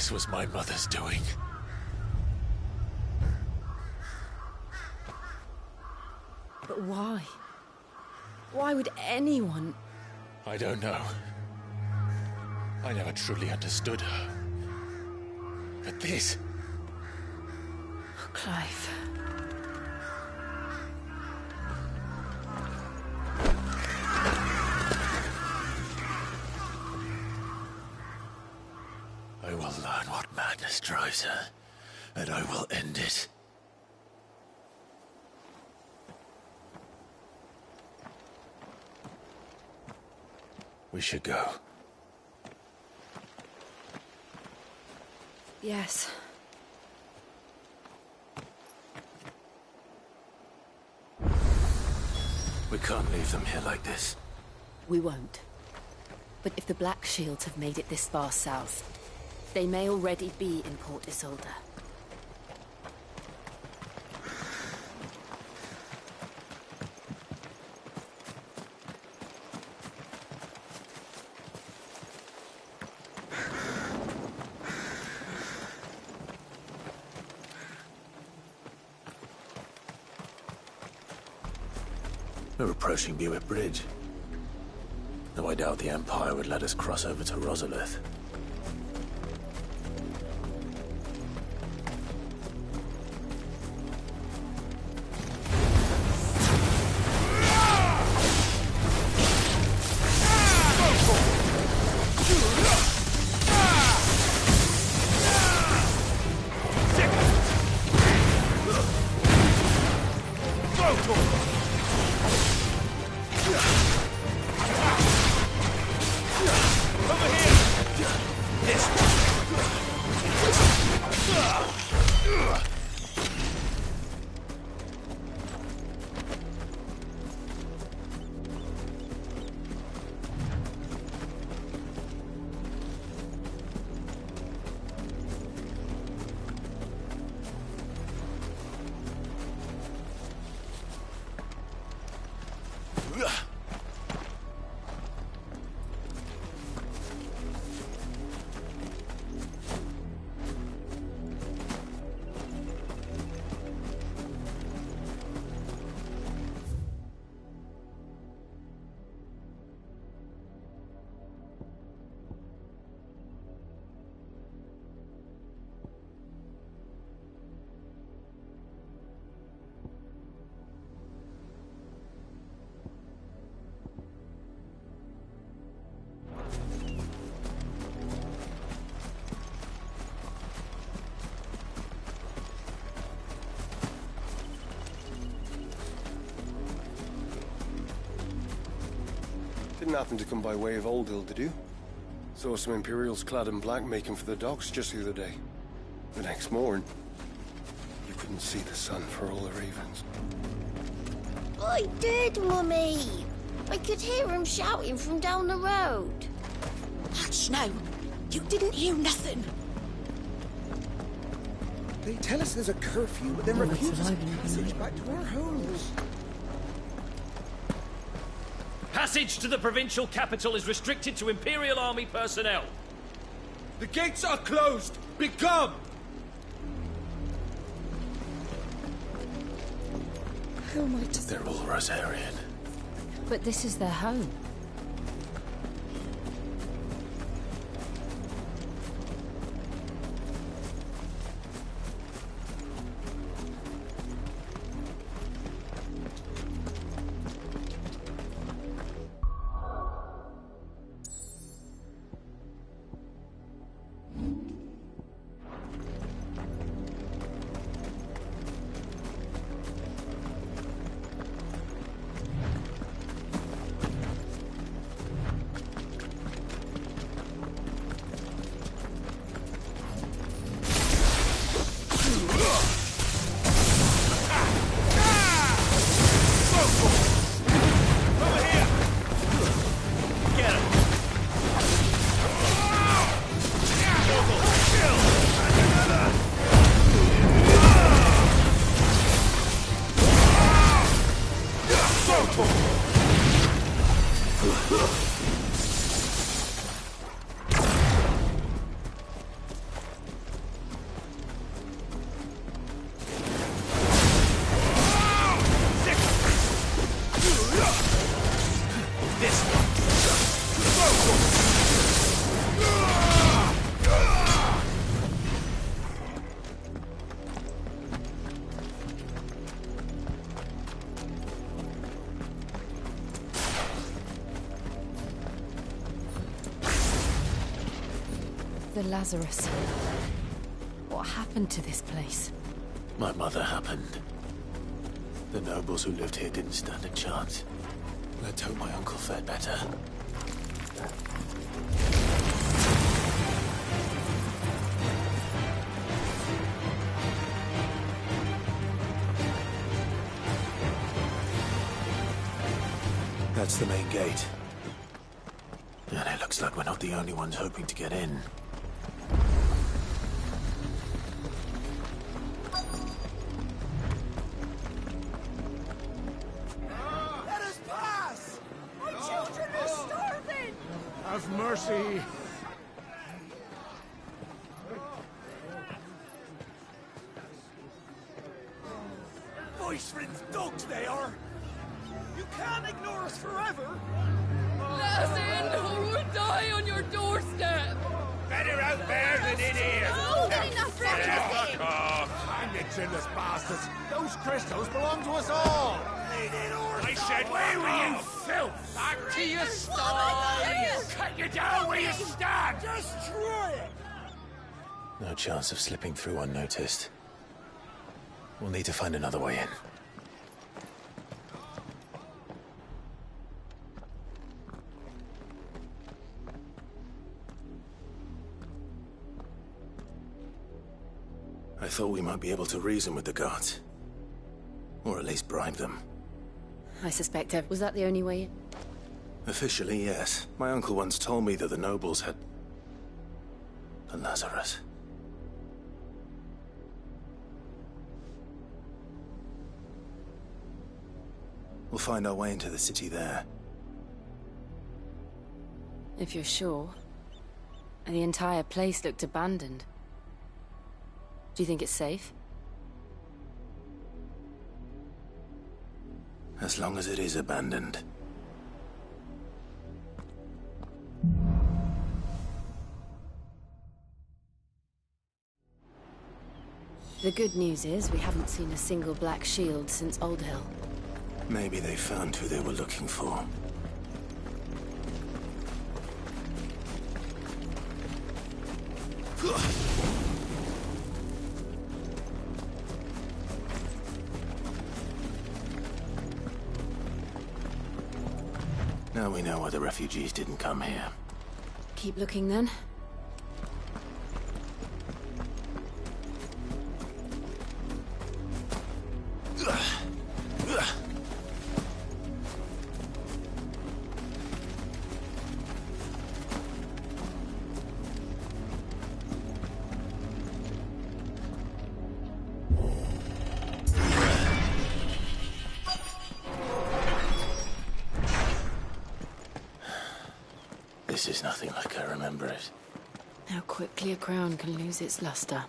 this was my mother's doing. But why? Why would anyone... I don't know. I never truly understood her. But this... Oh, Clive. I will learn what madness drives her, and I will end it. We should go. Yes. We can't leave them here like this. We won't. But if the Black Shields have made it this far south, they may already be in Port Isolde. We're approaching Buick Bridge. Though I doubt the Empire would let us cross over to Rosalith. Didn't happen to come by way of Oldhill, did you? Saw some Imperials clad in black making for the docks just the other day. The next morning, you couldn't see the sun for all the ravens. I did, Mummy. I could hear him shouting from down the road. Hush now. You didn't hear nothing. They tell us there's a curfew, but then refuse us passage back to our homes. Passage to the provincial capital is restricted to Imperial Army personnel. The gates are closed! Become! Who am I to... They're all Rosarian. But this is their home. this one. The Lazarus. What happened to this place? My mother happened. The nobles who lived here didn't stand a chance. Let's hope my uncle fared better. That's the main gate. And it looks like we're not the only ones hoping to get in. Let us pass! My children are starving! Have mercy! Voice-rinsed dogs they are! You can't ignore us forever! Let us in, or we'll die on your doorstep! Better out there than in here! Oh, get enough for everything! Fuck off! Hang the chinless bastards! Those crystals belong to us all! I said, where were you, filth? Back to your sties! Cut you down where you stand! Destroy it! No chance of slipping through unnoticed. We'll need to find another way in. I thought we might be able to reason with the guards. Or at least bribe them. I suspect was that the only way in? Officially, yes. My uncle once told me that the nobles had... a Lazarus. We'll find our way into the city there. If you're sure. The entire place looked abandoned. Do you think it's safe? As long as it is abandoned. The good news is we haven't seen a single black shield since Old Hill. Maybe they found who they were looking for. Now we know why the refugees didn't come here. Keep looking then. This is nothing like I remember it. How quickly a crown can lose its luster.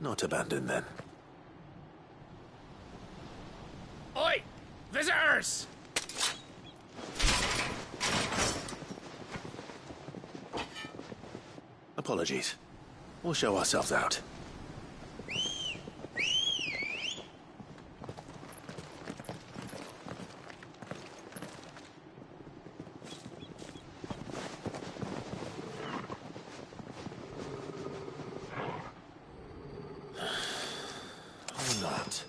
Not abandoned, then. Oi! Visitors! Apologies. We'll show ourselves out. Not.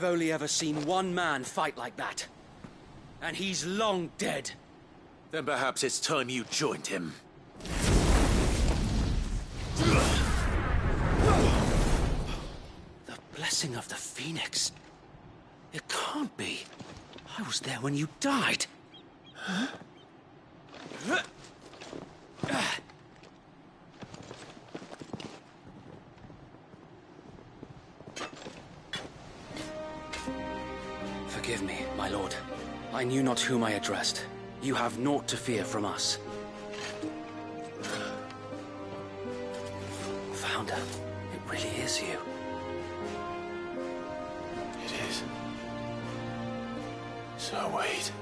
I've only ever seen one man fight like that. And he's long dead. Then perhaps it's time you joined him. The blessing of the Phoenix. It can't be. I was there when you died. Huh? Forgive me, my lord. I knew not whom I addressed. You have naught to fear from us. Founder, it really is you. It is. So wait.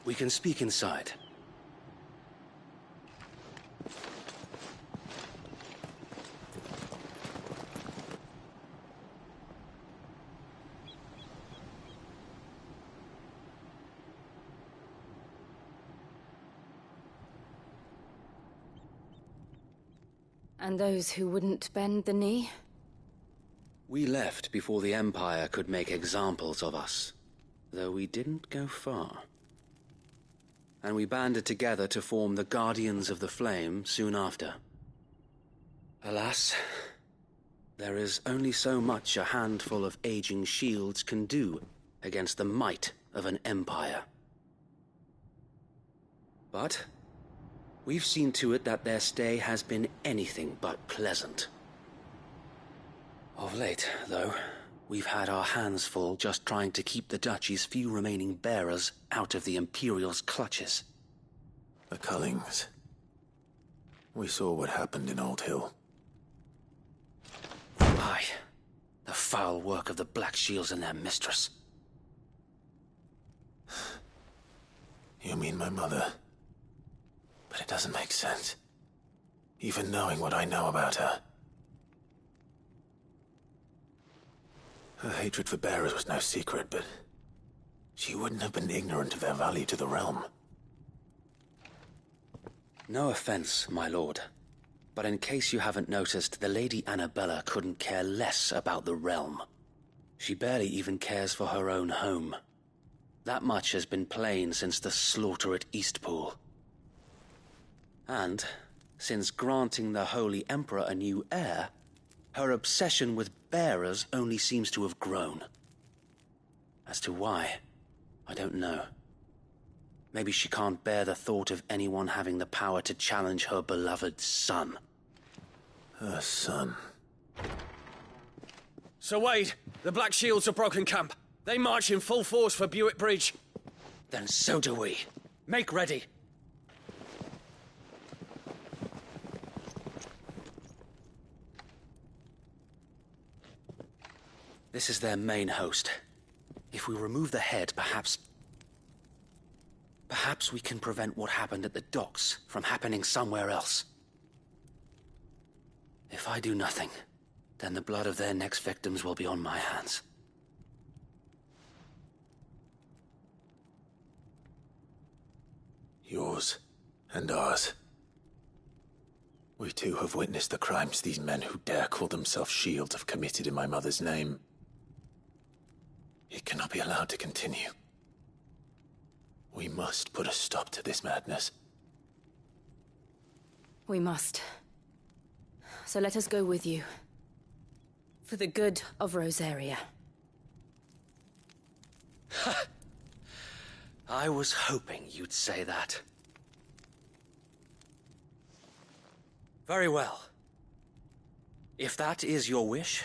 We can speak inside. And those who wouldn't bend the knee? We left before the Empire could make examples of us, though we didn't go far. And we banded together to form the Guardians of the Flame soon after. Alas, there is only so much a handful of aging shields can do against the might of an empire. But we've seen to it that their stay has been anything but pleasant. Of late, though, we've had our hands full just trying to keep the Duchy's few remaining bearers out of the Imperial's clutches. The Cullings. We saw what happened in Old Hill. Aye. The foul work of the Black Shields and their mistress. You mean my mother? But it doesn't make sense. Even knowing what I know about her. Her hatred for bearers was no secret, but she wouldn't have been ignorant of their value to the realm. No offense, my lord, but in case you haven't noticed, the Lady Annabella couldn't care less about the realm. She barely even cares for her own home. That much has been plain since the slaughter at Eastpool. And, since granting the Holy Emperor a new heir, her obsession with bearers only seems to have grown. As to why, I don't know. Maybe she can't bear the thought of anyone having the power to challenge her beloved son. Her son. Sir Wade, the Black Shields have broken camp. They march in full force for Buick Bridge. Then so do we. Make ready. This is their main host. If we remove the head, perhaps we can prevent what happened at the docks from happening somewhere else. If I do nothing, then the blood of their next victims will be on my hands. Yours and ours. We too have witnessed the crimes these men who dare call themselves Shields have committed in my mother's name. It cannot be allowed to continue. We must put a stop to this madness. We must. So let us go with you. For the good of Rosaria. I was hoping you'd say that. Very well. If that is your wish,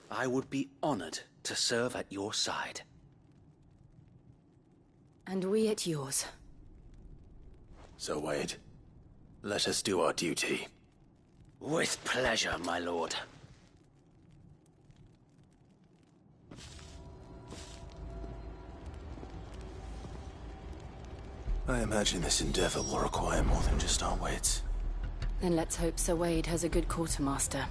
I would be honored to serve at your side. And we at yours. So, Wade, let us do our duty. With pleasure, my lord. I imagine this endeavor will require more than just our wits. Then let's hope Sir Wade has a good quartermaster.